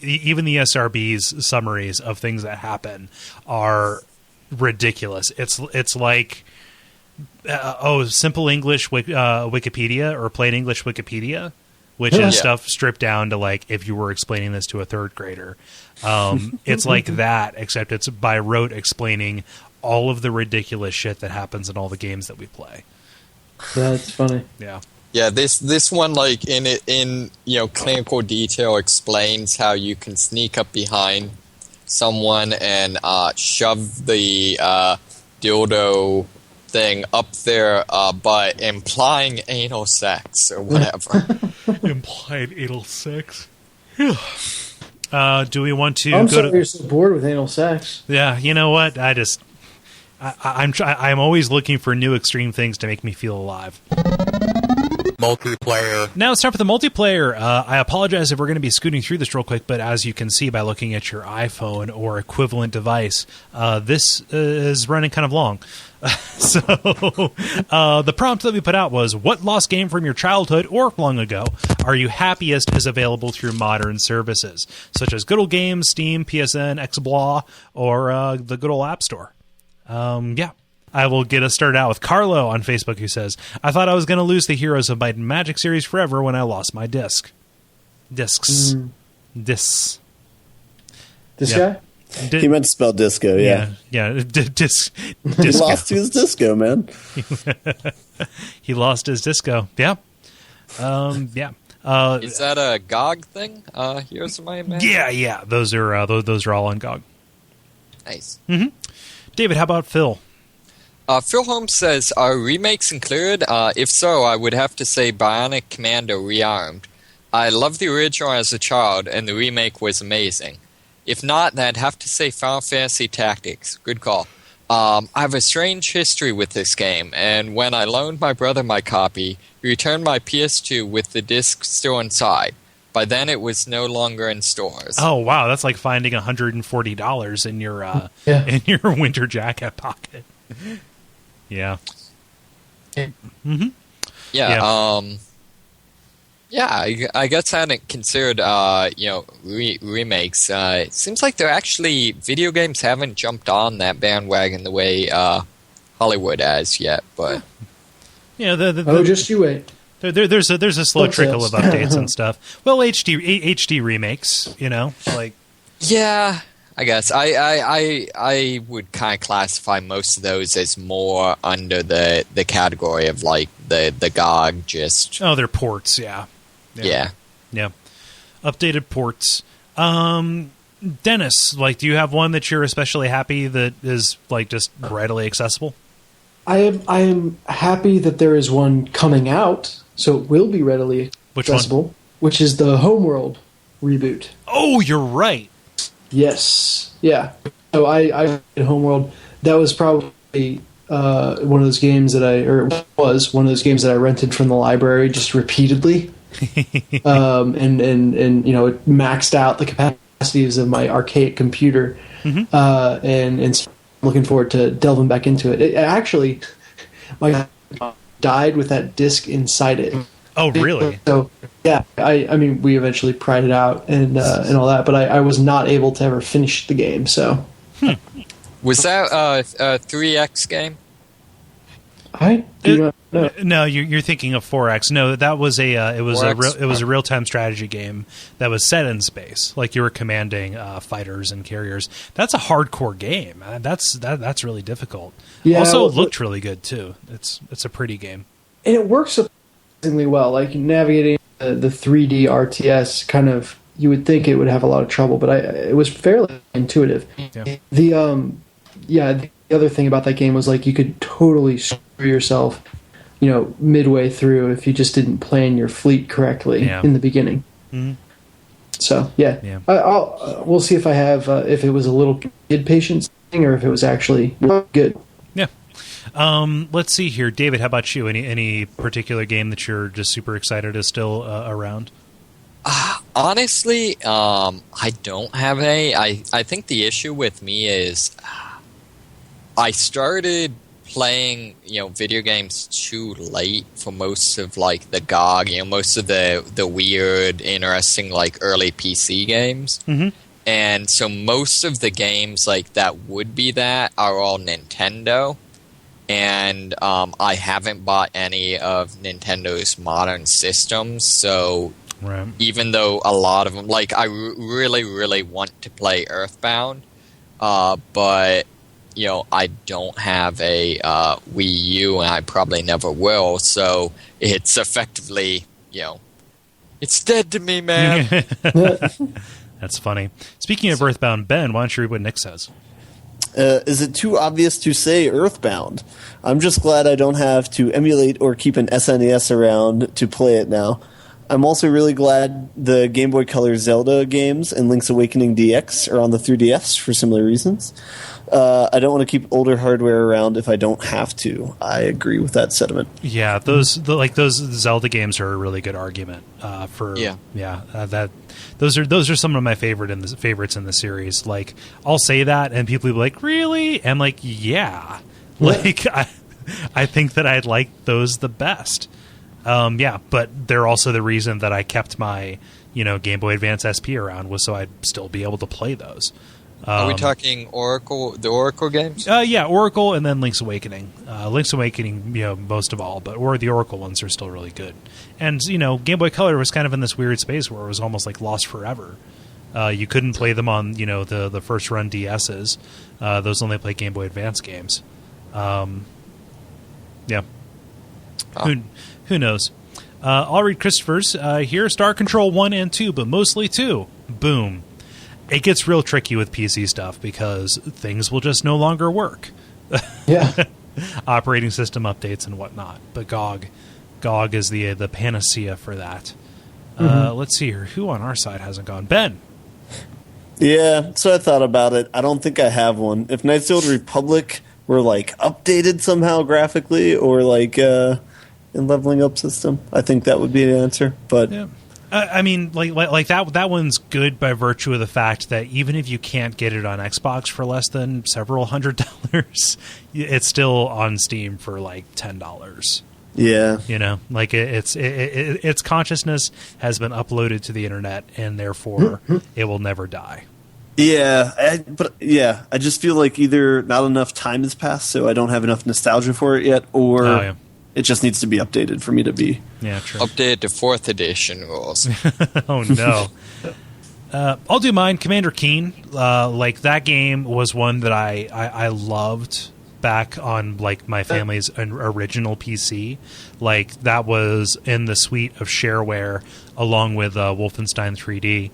SRB's summaries of things that happen are ridiculous. It's like simple English Wikipedia or plain English Wikipedia, which is stuff stripped down to like if you were explaining this to a third grader. It's like that, except it's by rote explaining all of the ridiculous shit that happens in all the games that we play. That's funny. Yeah. Yeah, this one, like, in clinical detail explains how you can sneak up behind someone and shove the dildo thing up their butt, implying anal sex or whatever. Implied anal sex. Do we want to I'm go sorry to... you're so bored with anal sex. Yeah, you know what? I'm always looking for new extreme things to make me feel alive. Multiplayer. Now it's time for the multiplayer. I apologize if we're going to be scooting through this real quick, but as you can see by looking at your iPhone or equivalent device, this is running kind of long. So the prompt that we put out was, what lost game from your childhood or long ago are you happiest is available through modern services, such as Good Old Games, Steam, PSN, XBlaw, or the good old App Store? Yeah. I will get us started out with Carlo on Facebook, who says, I thought I was going to lose the Heroes of Might and Magic series forever when I lost my disc. Discs. Discs. This guy? He meant to spell disco, yeah. Disc. He lost his disco, man. He lost his disco. Yeah. Yeah. Is that a GOG thing? Heroes of Might and Magic? Yeah. Those are all on GOG. Nice. Mm-hmm. David, how about Phil? Phil Holmes says, are remakes included? If so, I would have to say Bionic Commando Rearmed. I loved the original as a child, and the remake was amazing. If not, then I'd have to say Final Fantasy Tactics. Good call. I have a strange history with this game, and when I loaned my brother my copy, he returned my PS2 with the disc still inside. By then, it was no longer in stores. Oh wow, that's like finding $140 in your in your winter jacket pocket. Yeah. Mm-hmm. I guess I hadn't considered remakes. It seems like video games haven't jumped on that bandwagon the way Hollywood has yet. But just you wait. There's a slow trickle of updates and stuff. Well, HD remakes, like. Yeah, I guess I would kind of classify most of those as more under the category of like the GOG just. Oh, they're ports, yeah. Updated ports. Dennis, do you have one that you're especially happy that is just readily accessible? I am happy that there is one coming out, so it will be readily accessible. Which is the Homeworld reboot. Oh, you're right. Yes. Yeah. So I played Homeworld. That was probably one of those games that I rented from the library just repeatedly. And it maxed out the capacities of my archaic computer. Mm-hmm. And looking forward to delving back into it. It actually, my died with that disc inside it. Oh, really? So, yeah, I mean, we eventually pried it out and all that, but I was not able to ever finish the game. So, was that a 3X game? I do not know. No, you're thinking of 4X. No, that was it was a real time strategy game that was set in space, like you were commanding fighters and carriers. That's a hardcore game. That's really difficult. Yeah, also, it looked really good too. It's a pretty game, and it works surprisingly well. Like navigating the 3D RTS, kind of, you would think it would have a lot of trouble, but it was fairly intuitive. Yeah. The other thing about that game was you could totally screw yourself, midway through if you just didn't plan your fleet correctly in the beginning. Mm-hmm. So we'll see if I have if it was a little kid patience thing or if it was actually good. Yeah. Let's see here, David. How about you? Any particular game that you're just super excited is still around? Honestly, I don't have any. I think the issue with me is I started playing, video games too late for most of the GOG, most of the weird, interesting early PC games. Mm-hmm. And so most of the games that would be that are all Nintendo. And I haven't bought any of Nintendo's modern systems, so even though a lot of them, I really, really want to play Earthbound, but I don't have a Wii U, and I probably never will. So it's effectively, it's dead to me, man. That's funny. Speaking of Earthbound, Ben, why don't you read what Nick says? Is it too obvious to say Earthbound? I'm just glad I don't have to emulate or keep an SNES around to play it now. I'm also really glad the Game Boy Color Zelda games and Link's Awakening DX are on the 3DS for similar reasons. I don't want to keep older hardware around if I don't have to. I agree with that sentiment. Yeah, those Zelda games are a really good argument those are some of my favorites in the series. Like, I'll say that, and people will be like, "Really?" And like, yeah, like I think that I'd like those the best. But they're also the reason that I kept my Game Boy Advance SP around, was so I'd still be able to play those. Are we talking the Oracle games? Yeah, Oracle and then Link's Awakening. Link's Awakening, most of all, but the Oracle ones are still really good. And, Game Boy Color was kind of in this weird space where it was almost like lost forever. You couldn't play them on, the first run DSs. Those only play Game Boy Advance games. Yeah. Oh. Who knows? I'll read Christopher's. Here, Star Control 1 and 2, but mostly 2. Boom. It gets real tricky with PC stuff because things will just no longer work. Yeah. Operating system updates and whatnot. But GOG is the panacea for that. Let's see here. Who on our side hasn't gone? Ben. Yeah, so I thought about it. I don't think I have one. If Knights of the Old Republic were like updated somehow graphically or like in leveling up system, I think that would be the answer. But yeah. I mean, like that one's good by virtue of the fact that even if you can't get it on Xbox for less than several $100s, it's still on Steam for like $10. Yeah, like its consciousness has been uploaded to the internet, and therefore it will never die. Yeah, I just feel like either not enough time has passed, so I don't have enough nostalgia for it yet, or it just needs to be updated for me to be. Yeah, true. Updated to 4th edition rules. Oh, no. I'll do mine. Commander Keen. Like, that game was one that I loved back on, like, my family's original PC. Like, that was in the suite of shareware along with Wolfenstein 3D.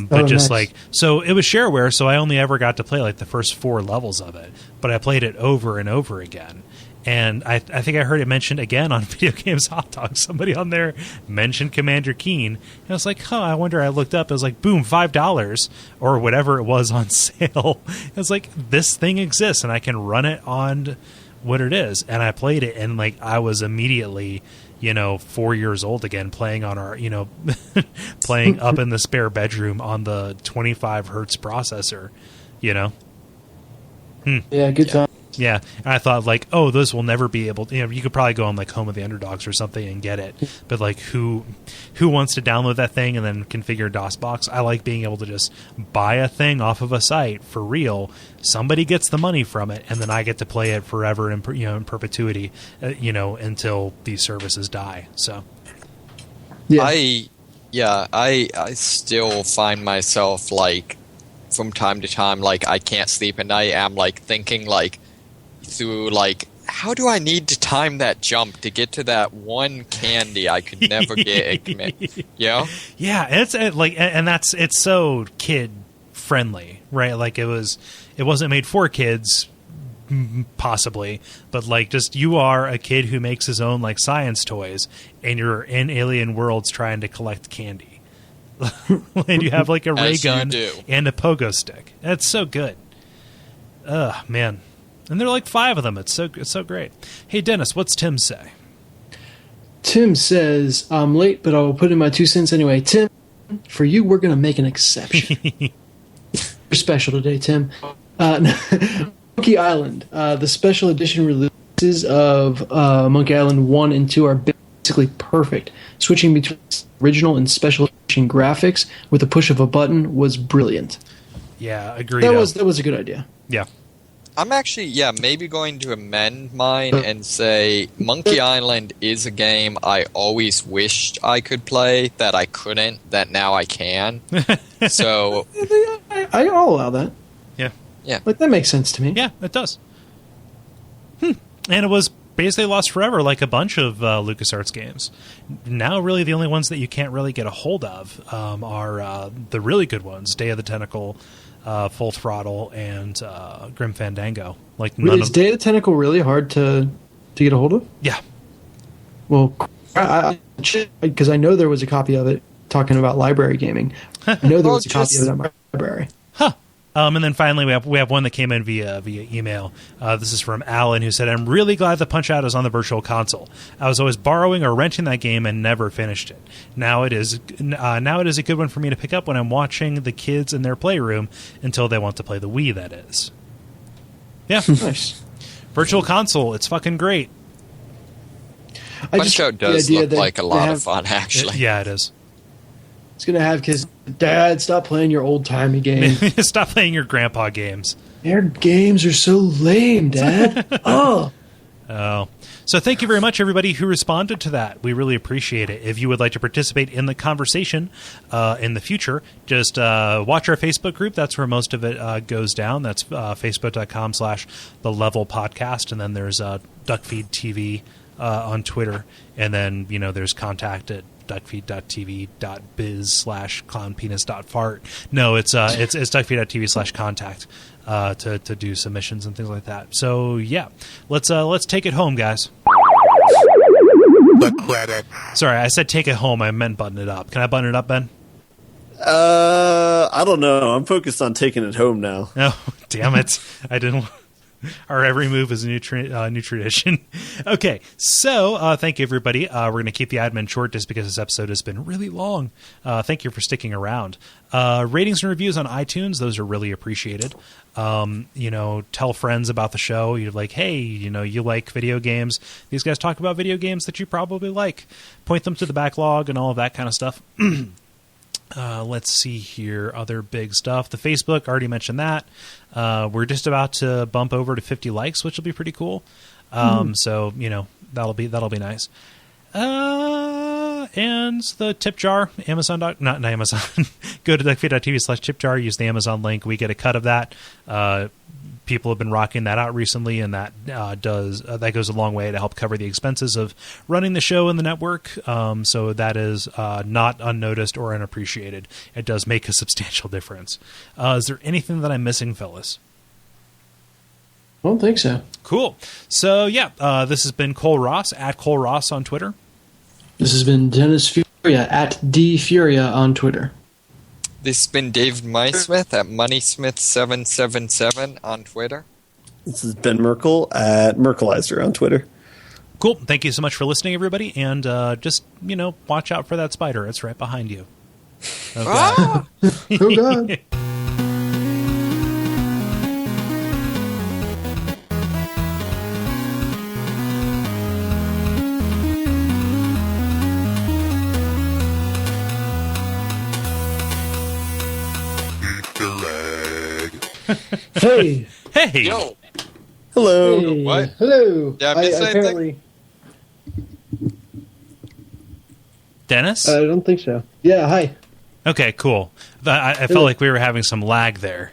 Nice. Like, so it was shareware, so I only ever got to play, like, the first 4 levels of it. But I played it over and over again. And I think I heard it mentioned again on Video Games Hot Dog. Somebody on there mentioned Commander Keen. And I was like, I wonder. I looked up. It was like, boom, $5 or whatever it was on sale. It was like, this thing exists and I can run it on what it is. And I played it, and like I was immediately, 4 years old again, playing on our, playing up in the spare bedroom on the 25 hertz processor, Yeah, good time. Yeah, and I thought, like, this will never be able to, you could probably go on, like, Home of the Underdogs or something and get it. But, like, who wants to download that thing and then configure DOSBox? I like being able to just buy a thing off of a site for real. Somebody gets the money from it, and then I get to play it forever in perpetuity, until these services die. So, yeah. I still find myself, like, from time to time, like, I can't sleep at night. I'm, like, thinking, like, through, like, how do I need to time that jump to get to that one candy I could never get? Yeah, and it's like, and it's so kid friendly, right? Like, it wasn't made for kids, possibly, but like, just you are a kid who makes his own like science toys, and you're in alien worlds trying to collect candy, and you have like a ray gun and a pogo stick. That's so good. Man. And there are like 5 of them. It's so great. Hey, Dennis, what's Tim say? Tim says, I'm late, but I will put in my 2 cents anyway. Tim, for you, we're going to make an exception. You're special today, Tim. Monkey Island. The special edition releases of Monkey Island 1 and 2 are basically perfect. Switching between original and special edition graphics with the push of a button was brilliant. Yeah, agreed. That was a good idea. Yeah. I'm actually, maybe going to amend mine and say Monkey Island is a game I always wished I could play, that I couldn't, that now I can. So I'll allow that. Yeah. But that makes sense to me. Yeah, it does. And it was basically lost forever, like a bunch of LucasArts games. Now, really, the only ones that you can't really get a hold of are the really good ones, Day of the Tentacle, Full Throttle, and Grim Fandango. Like, is Day of the Tentacle really hard to get a hold of? Yeah. Well, because I know there was a copy of it talking about library gaming. I know there was a copy of it on my library. Huh. And then finally, we have one that came in via email. This is from Alan, who said, "I'm really glad the Punch-Out is on the Virtual Console. I was always borrowing or renting that game and never finished it. Now it is a good one for me to pick up when I'm watching the kids in their playroom until they want to play the Wii. That is, yeah, Nice. Virtual Console. It's fucking great. Punch-Out does look like a lot of fun, actually. Yeah, it is. It's going to have kids, Dad, stop playing your old-timey game. Stop playing your grandpa games. Their games are so lame, Dad. Oh. So thank you very much, everybody who responded to that. We really appreciate it. If you would like to participate in the conversation in the future, just watch our Facebook group. That's where most of it goes down. That's facebook.com/thelevelpodcast. And then there's Duckfeed.tv on Twitter. And then, there's contact at duckfeed.tv.biz/clownpenis.fart. No, it's duckfeed.tv/contact to do submissions and things like that. So yeah, let's take it home, guys. The credit. Sorry, I said take it home. I meant button it up. Can I button it up, Ben? I don't know. I'm focused on taking it home now. Oh, damn it! I didn't. Our every move is a new tradition. Okay, so thank you, everybody. We're going to keep the admin short just because this episode has been really long. Thank you for sticking around. Ratings and reviews on iTunes, those are really appreciated. Tell friends about the show. You're like, hey, you like video games. These guys talk about video games that you probably like. Point them to the backlog and all of that kind of stuff. Let's see here. Other big stuff. The Facebook, already mentioned that. We're just about to bump over to 50 likes, which will be pretty cool. So, that'll be nice. And the tip jar, Amazon. Not Amazon. Go to duckfeed.tv/tip jar. Use the Amazon link. We get a cut of that. People have been rocking that out recently, and that goes a long way to help cover the expenses of running the show and the network. So that is not unnoticed or unappreciated. It does make a substantial difference. Is there anything that I'm missing, fellas? I don't think so. Cool. So yeah, this has been Kole Ross at Kole Ross on Twitter. This has been Dennis Furia at DFuria on Twitter. This has been David Mysmith at MoneySmith777 on Twitter. This is Ben Merkel at Merkelizer on Twitter. Cool. Thank you so much for listening, everybody. And just, watch out for that spider. It's right behind you. Oh, God. Ah! Oh, God. Hey. Hey. Yo. Hello. Hey. What? Hello. Did I miss anything? Apparently, Dennis? I don't think so. Yeah, hi. Okay, cool. I felt like we were having some lag there.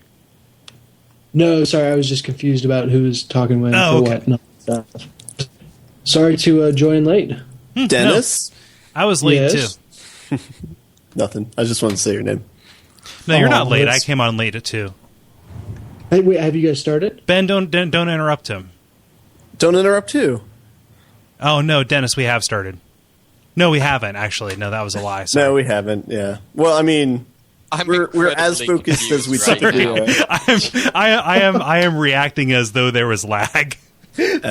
No, sorry, I was just confused about who was talking when Oh, for okay. what. No, sorry to join late. Dennis? I was late, Yes. too. Nothing. I just wanted to say your name. No, you're Oh, not late. I that's- came on late, too. Hey, wait, have you guys started? Ben, don't interrupt him. Don't interrupt too. Oh, no, Dennis, we have started. No, we haven't, actually. No, that was a lie. Sorry. No, we haven't. Yeah. Well, I mean, I'm we're as incredibly focused as we confused right typically now. are. I am reacting as though there was lag. Wait,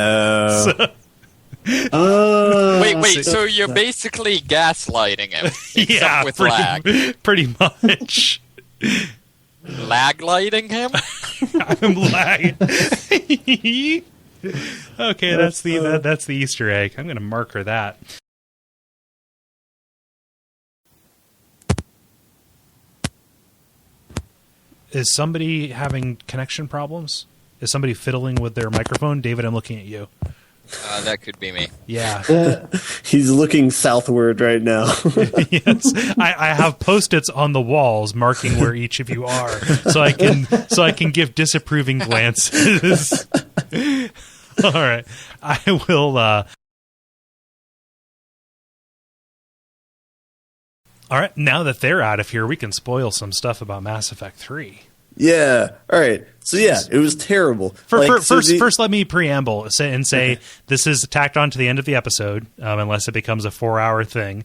so you're basically gaslighting him, except Yeah, with lag. pretty much. Lag lighting him? I'm lagging. Okay, that's the Easter egg. I'm going to marker that. Is somebody having connection problems? Is somebody fiddling with their microphone? David, I'm looking at you. That could be me. Yeah. He's looking southward right now. Yes. I have Post-its on the walls marking where each of you are, so I can give disapproving glances. All right. I will all right, now that they're out of here, we can spoil some stuff about Mass Effect 3. Yeah. All right. So yeah, it was terrible. First, let me preamble and say okay. This is tacked on to the end of the episode, unless it becomes a 4-hour thing.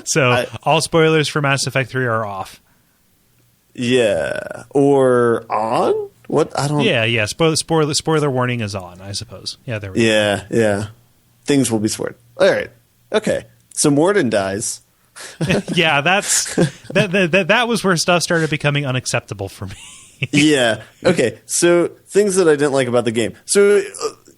So all spoilers for Mass Effect 3 are off. Yeah. Or on? What? I don't... Yeah. Spoiler warning is on, I suppose. Yeah, there we go. Yeah. Things will be spoiled. All right. Okay. So Morden dies. Yeah, that was where stuff started becoming unacceptable for me. Yeah. Okay. So things that I didn't like about the game. So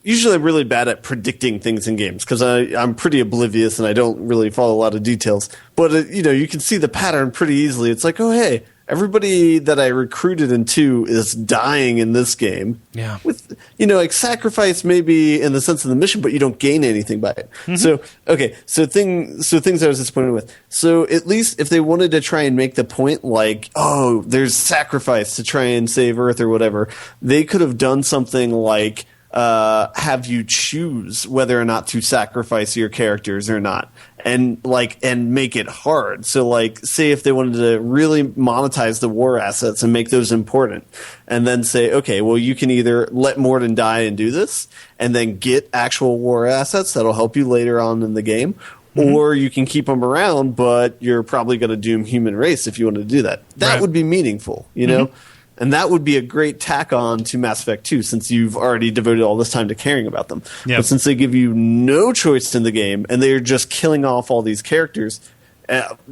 usually I'm really bad at predicting things in games because I'm pretty oblivious and I don't really follow a lot of details. But, you can see the pattern pretty easily. It's like, oh, hey, everybody that I recruited in 2 is dying in this game. Yeah. With, like sacrifice maybe in the sense of the mission, but you don't gain anything by it. Mm-hmm. So, okay. So things I was disappointed with. So at least if they wanted to try and make the point like, oh, there's sacrifice to try and save Earth or whatever, they could have done something like, have you choose whether or not to sacrifice your characters or not, and make it hard. So say if they wanted to really monetize the war assets and make those important, and then say, okay, well, you can either let Morden die and do this and then get actual war assets that'll help you later on in the game, or you can keep them around, but you're probably going to doom human race if you want to do that. That would be meaningful, know? And that would be a great tack on to Mass Effect 2 since you've already devoted all this time to caring about them. Yep. But since they give you no choice in the game and they're just killing off all these characters,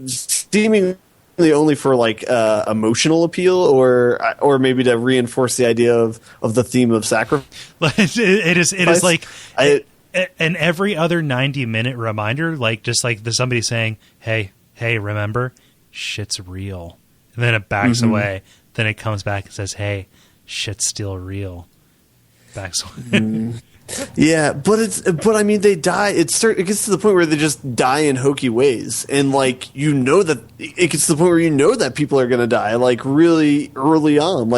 seemingly only for emotional appeal or maybe to reinforce the idea of the theme of sacrifice. It is like and every other 90-minute reminder, somebody saying, hey, remember, shit's real. And then it backs away. Then it comes back and says, hey, shit's still real. Backs away. Yeah, but I mean, they die. It gets to the point where they just die in hokey ways, and that it gets to the point where that people are going to die really early on.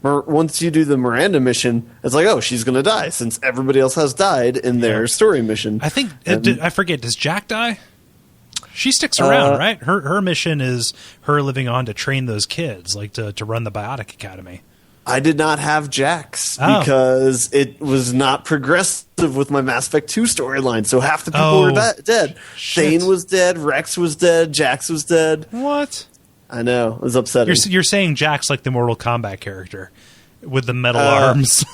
Once you do the Miranda mission, it's like, oh, she's going to die since everybody else has died in their story mission. I think I forget. Does Jack die? She sticks around, right? Her mission is her living on to train those kids, to run the Biotic Academy. I did not have Jax because it was not progressive with my Mass Effect 2 storyline. So half the people were dead. Thane was dead. Rex was dead. Jax was dead. What? I know. It was upsetting. You're saying Jax like the Mortal Kombat character with the metal arms.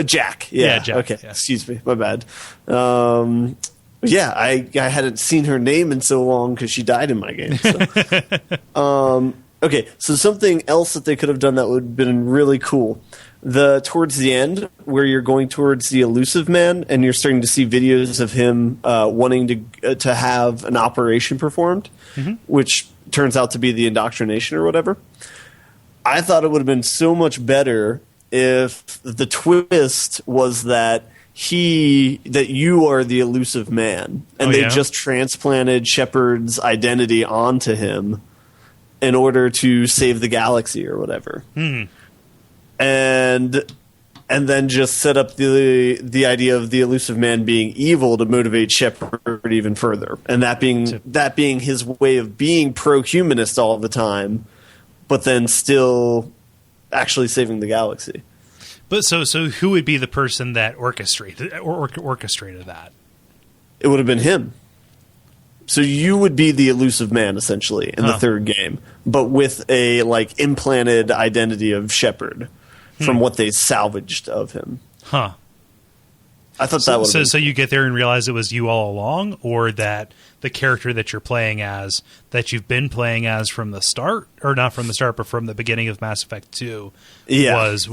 Jack. Yeah, Jack. Okay. Yeah. Excuse me. My bad. Yeah, I hadn't seen her name in so long because she died in my game. So. Okay, so something else that they could have done that would have been really cool. Towards the end, where you're going towards the Elusive Man, and you're starting to see videos of him wanting to have an operation performed, which turns out to be the indoctrination or whatever. I thought it would have been so much better if the twist was that you are the Elusive Man, and they just transplanted Shepard's identity onto him in order to save the galaxy or whatever. And then just set up the idea of the Elusive Man being evil to motivate Shepard even further, and that being his way of being pro-humanist all the time, but then still actually saving the galaxy. But so who would be the person that orchestrated that? It would have been him. So you would be the Elusive Man essentially in the third game, but with a implanted identity of Shepard from what they salvaged of him. Huh. I thought that was so you get there and realize it was you all along, or that the character that you're playing as, that you've been playing as from the start, or not from the start, but from the beginning of Mass Effect 2, was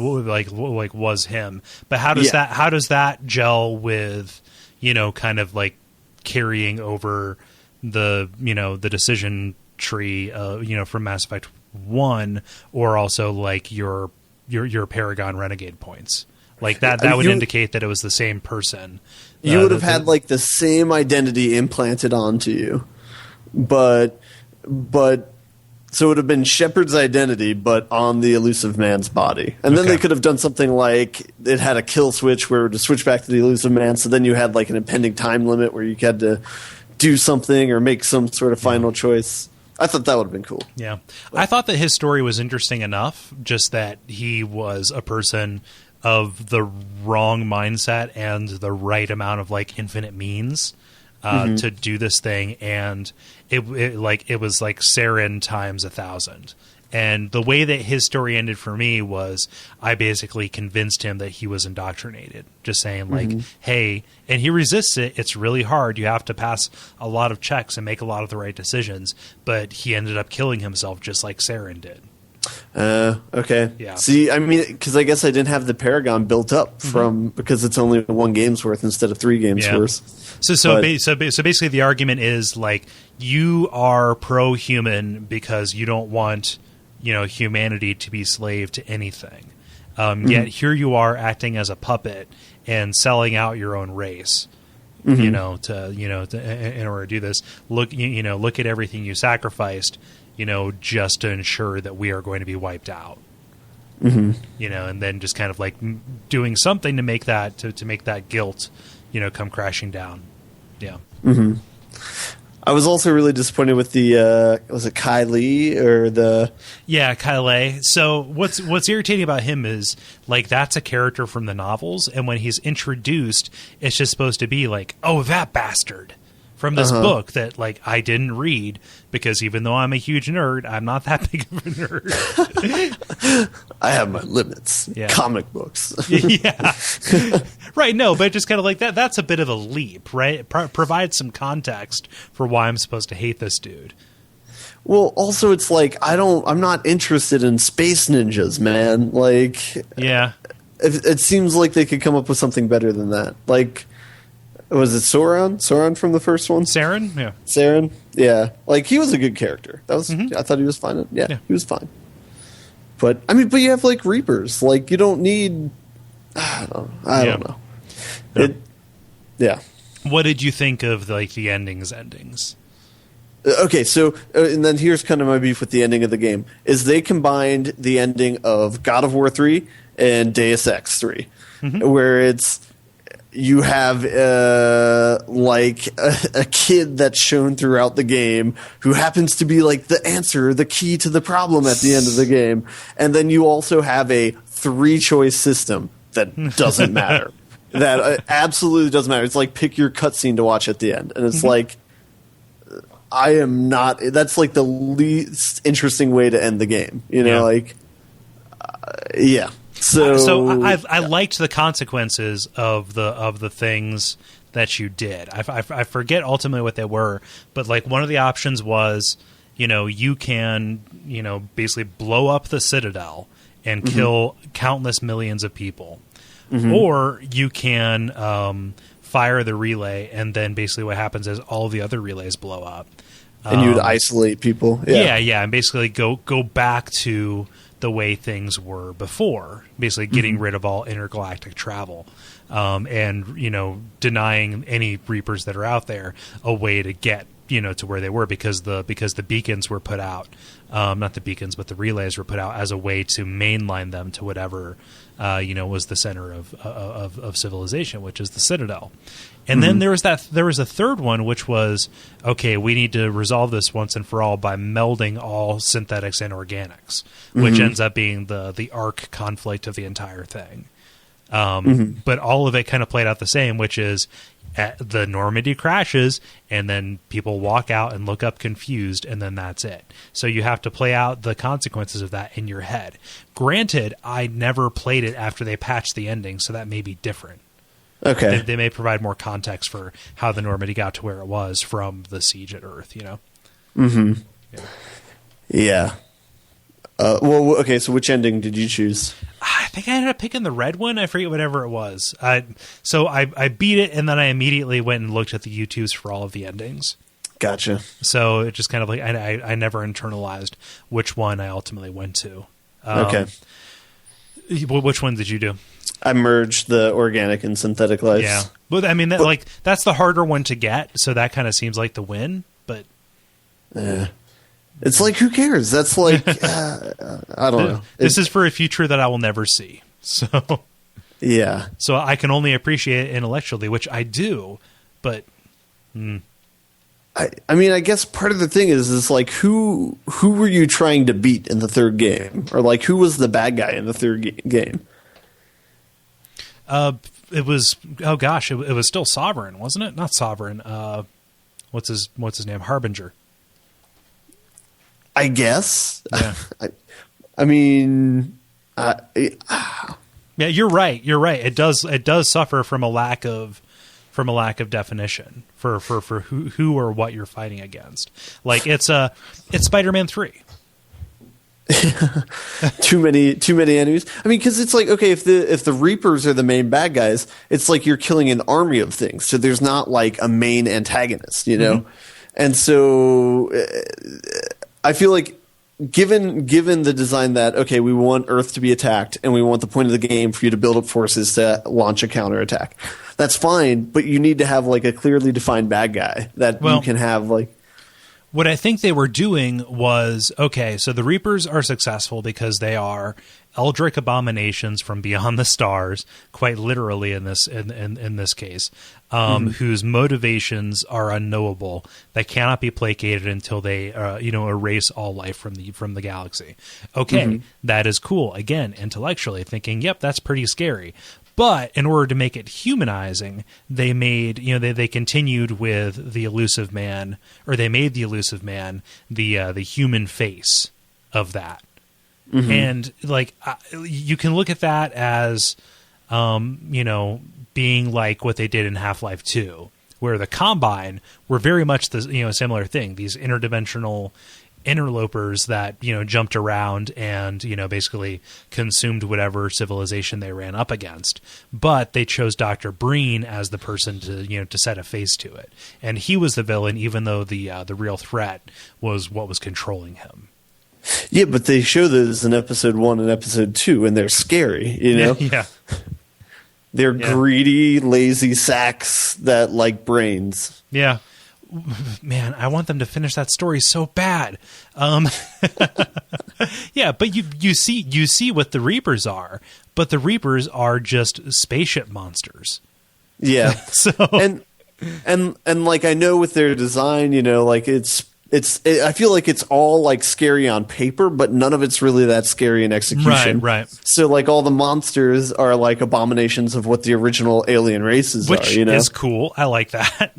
him. But how does that gel with, kind of carrying over the decision tree, from Mass Effect 1, or also your Paragon Renegade points? That would indicate that it was the same person. You would have had the same identity implanted onto you, but so it would have been Shepard's identity, but on the Elusive Man's body. And then they could have done something like it had a kill switch where it would switch back to the Elusive Man. So then you had an impending time limit where you had to do something or make some sort of final choice. I thought that would have been cool. Yeah, I thought that his story was interesting enough, just that he was a person of the wrong mindset and the right amount of infinite means to do this thing, and it was Saren times 1,000, And the way that his story ended for me was I basically convinced him that he was indoctrinated. Just saying, like, hey, and he resists it. It's really hard. You have to pass a lot of checks and make a lot of the right decisions. But he ended up killing himself just like Saren did. Okay. Yeah. See, I mean, because I guess I didn't have the Paragon built up because it's only 1 game's worth instead of 3 games worth. So basically the argument is, like, you are pro-human because you don't want, humanity to be slave to anything. Yet here you are acting as a puppet and selling out your own race. In order to do this. Look at everything you sacrificed, just to ensure that we are going to be wiped out. And then just kind of like doing something to make that to make that guilt, come crashing down. Yeah. I was also really disappointed with the was it Kyle or the Kyle. So what's irritating about him is, like, that's a character from the novels, and when he's introduced, it's just supposed to be like, oh, that bastard from this book that, like, I didn't read, because even though I'm a huge nerd, I'm not that big of a nerd. I have my limits. Yeah. Comic books. Yeah. Right, no, but just kind of like that. That's a bit of a leap, right? Provide some context for why I'm supposed to hate this dude. Well, also, it's like, I'm not interested in space ninjas, man. Like, yeah. It seems like they could come up with something better than that. Like, was it Sauron? Sauron from the first one? Saren? Yeah. Saren? Yeah. Like, he was a good character. That was, I thought he was fine. Yeah, he was fine. But you have, like, Reapers. Like, you don't need, I don't know. Yeah. What did you think of, like, the endings? Okay, so and then here's kind of my beef with the ending of the game is they combined the ending of God of War 3 and Deus Ex 3, where it's you have like a kid that's shown throughout the game who happens to be like the answer, the key to the problem at the end of the game, and then you also have a 3-choice system that doesn't matter. That absolutely doesn't matter. It's like pick your cutscene to watch at the end, and it's like I am not. That's like the least interesting way to end the game. Yeah. So I liked the consequences of the things that you did. I forget ultimately what they were, but like one of the options was, you can basically blow up the Citadel and kill countless millions of people. Or you can fire the relay, and then basically what happens is all the other relays blow up. And you'd isolate people. Yeah, and basically go back to the way things were before, basically getting rid of all intergalactic travel, and denying any Reapers that are out there a way to get to where they were, because the beacons were put out, not the beacons, but the relays were put out as a way to mainline them to whatever was the center of civilization, which is the Citadel. And then there was a third one, which was, okay, we need to resolve this once and for all by melding all synthetics and organics, which ends up being the arc conflict of the entire thing. But all of it kind of played out the same, which is the Normandy crashes, and then people walk out and look up confused, and then that's it. So you have to play out the consequences of that in your head. Granted, I never played it after they patched the ending, so that may be different. Okay. They may provide more context for how the Normandy got to where it was from the siege at Earth, Yeah. Well, okay, so which ending did you choose? I think I ended up picking the red one. I forget whatever it was. So I beat it, and then I immediately went and looked at the YouTubes for all of the endings. Gotcha. So it just kind of like I never internalized which one I ultimately went to. Okay. Which one did you do? I merged the organic and synthetic lives. Yeah. But I mean, that's the harder one to get, so that kind of seems like the win, but... It's like, who cares? That's like, I don't know. This is for a future that I will never see. So yeah. So I can only appreciate it intellectually, which I do, but... I mean, I guess part of the thing is like, who were you trying to beat in the third game? Or like, who was the bad guy in the third game? It was, oh gosh, it was still Sovereign, wasn't it? Not Sovereign. What's his name? Harbinger. I guess. Yeah. I mean, yeah, you're right. It does suffer from a lack of definition for who or what you're fighting against. Like it's Spider-Man 3. too many enemies. I mean, because it's like, okay, if the Reapers are the main bad guys, it's like you're killing an army of things. So there's not like a main antagonist, you know. And so I feel like given the design that, okay, we want Earth to be attacked and we want the point of the game for you to build up forces to launch a counterattack. That's fine, but you need to have like a clearly defined bad guy that you can have like. What I think they were doing was, okay, so the Reapers are successful because they are eldritch abominations from beyond the stars, quite literally in this case, whose motivations are unknowable, that cannot be placated until they erase all life from the galaxy. Okay, that is cool. Again, intellectually thinking, yep, that's pretty scary. But in order to make it humanizing, they made, they continued with the elusive man, or they made the elusive man the human face of that. And like you can look at that as, being like what they did in Half-Life 2, where the Combine were very much the similar thing. These interdimensional interlopers that jumped around and basically consumed whatever civilization they ran up against, but they chose Dr. Breen as the person to set a face to it, and he was the villain, even though the real threat was what was controlling him. Yeah, but they show those in episode 1 and episode 2, and they're scary, Yeah. They're greedy, lazy sacks that like brains. Yeah. Man, I want them to finish that story so bad. Yeah, but you see what the Reapers are, but the Reapers are just spaceship monsters. Yeah. So and like I know with their design, like I feel like it's all like scary on paper, but none of it's really that scary in execution. Right. So like all the monsters are like abominations of what the original alien races Which are. is cool. I like that.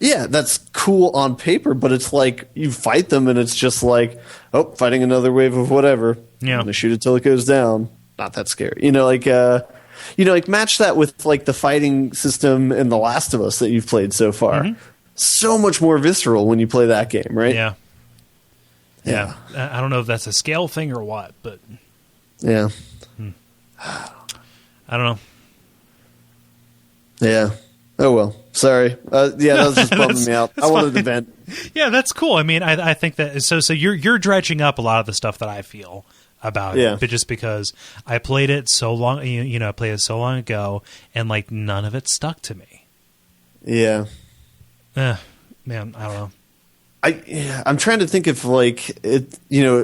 Yeah, that's cool on paper, but it's like you fight them and it's just like, oh, fighting another wave of whatever. Yeah. I'm gonna shoot it till it goes down. Not that scary. Like match that with like the fighting system in The Last of Us that you've played so far. So much more visceral when you play that game, right? Yeah. I don't know if that's a scale thing or what, but yeah. I don't know. Yeah. Oh well. Sorry. That was just bumming me out. I wanted to vent. Yeah, that's cool. I mean, I think that so you're dredging up a lot of the stuff that I feel about it, but just because I played it so long, I played it so long ago, and like none of it stuck to me. Yeah. Man, I don't know. I'm trying to think if like it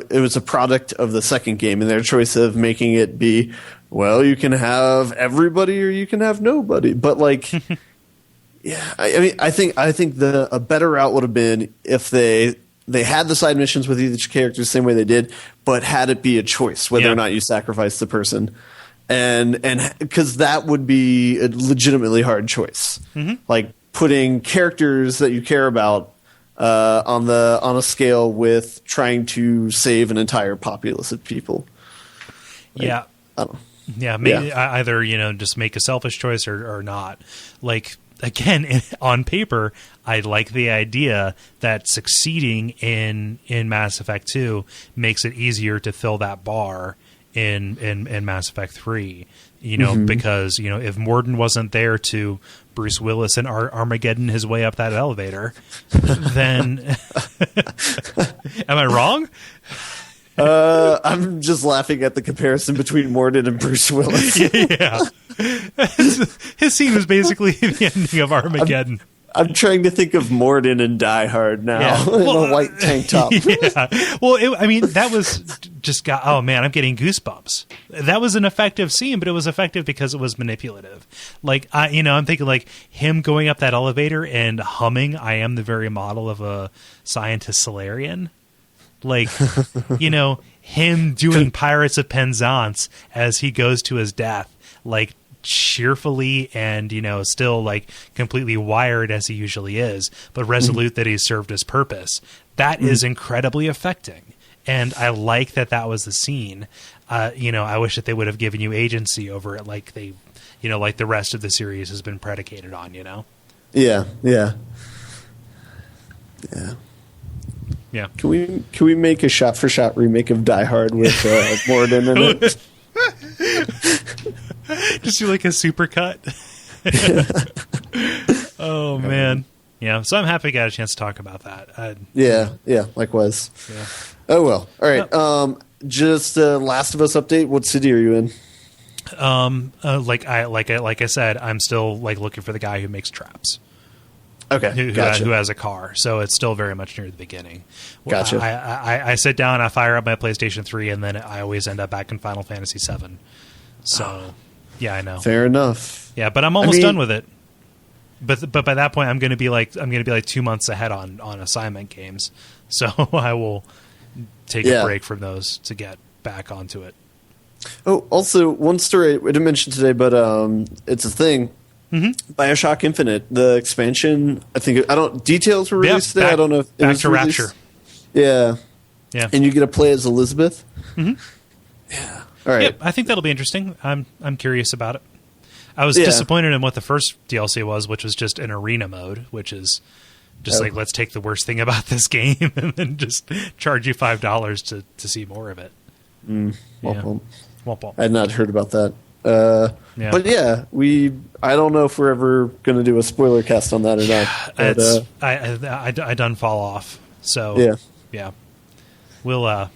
was a product of the second game and their choice of making it be, well, you can have everybody or you can have nobody, but like. Yeah, I mean, I think a better route would have been if they had the side missions with each character the same way they did, but had it be a choice whether or not you sacrifice the person, and because that would be a legitimately hard choice, like putting characters that you care about on a scale with trying to save an entire populace of people. Like, yeah, I don't know. Yeah, maybe either just make a selfish choice or not. Like. Again, on paper, I like the idea that succeeding in Mass Effect 2 makes it easier to fill that bar in Mass Effect 3. Because if Morden wasn't there to Bruce Willis and Armageddon his way up that elevator, then am I wrong? I'm just laughing at the comparison between Morden and Bruce Willis. Yeah. His scene was basically the ending of Armageddon. I'm trying to think of Morden and Die Hard now in a white tank top. Yeah. Well, that was just oh man, I'm getting goosebumps. That was an effective scene, but it was effective because it was manipulative. Like I'm thinking like him going up that elevator and humming "I Am the Very Model of a Scientist Solarian." Like, him doing Pirates of Penzance as he goes to his death, like cheerfully and, still like completely wired as he usually is, but resolute that he's served his purpose. That is incredibly affecting. and I like that was the scene. I wish that they would have given you agency over it, like they, like the rest of the series has been predicated on. Yeah. Can we make a shot for shot remake of Die Hard with Morden in it? Just do like a super cut. Oh man. Yeah, so I'm happy I got a chance to talk about that. Yeah, likewise. Yeah. Oh well. All right. Just Last of Us update. What city are you in? Like I said, I'm still like looking for the guy who makes traps. Okay, gotcha. Who has a car? So it's still very much near the beginning. Gotcha. I sit down, I fire up my PlayStation 3, and then I always end up back in Final Fantasy 7. So, yeah, I know. Fair enough. Yeah, but I'm almost done with it. But by that point, I'm going to be like 2 months ahead on assignment games. So I will take a break from those to get back onto it. Oh, also one story I didn't mention today, but it's a thing. Mm-hmm. BioShock Infinite, the expansion. Details were released today. I don't know if it back was to released. Rapture. Yeah. And you get to play as Elizabeth. Mm-hmm. Yeah. All right. Yep, I think that'll be interesting. I'm curious about it. I was disappointed in what the first DLC was, which was just an arena mode, which is just like, let's take the worst thing about this game and then just charge you $5 to see more of it. Womp womp. Womp womp. I had not heard about that. But yeah, I don't know if we're ever going to do a spoiler cast on that or not. But, I done fall off. So yeah. We'll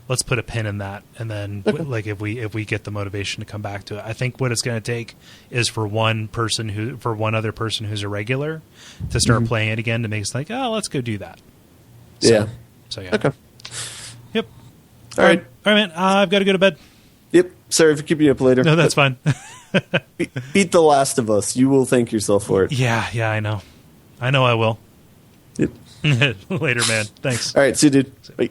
let's put a pin in that, and then like if we get the motivation to come back to it, I think what it's going to take is for one other person who's a regular to start playing it again to make us like, oh, let's go do that. So yeah. Okay. Yep. All right, man. I've got to go to bed. Yep. Sorry for keeping you up later. No, that's fine. Beat The Last of Us. You will thank yourself for it. Yeah, I know. I will. Yep. Later, man. Thanks. All right. See you, dude. Bye.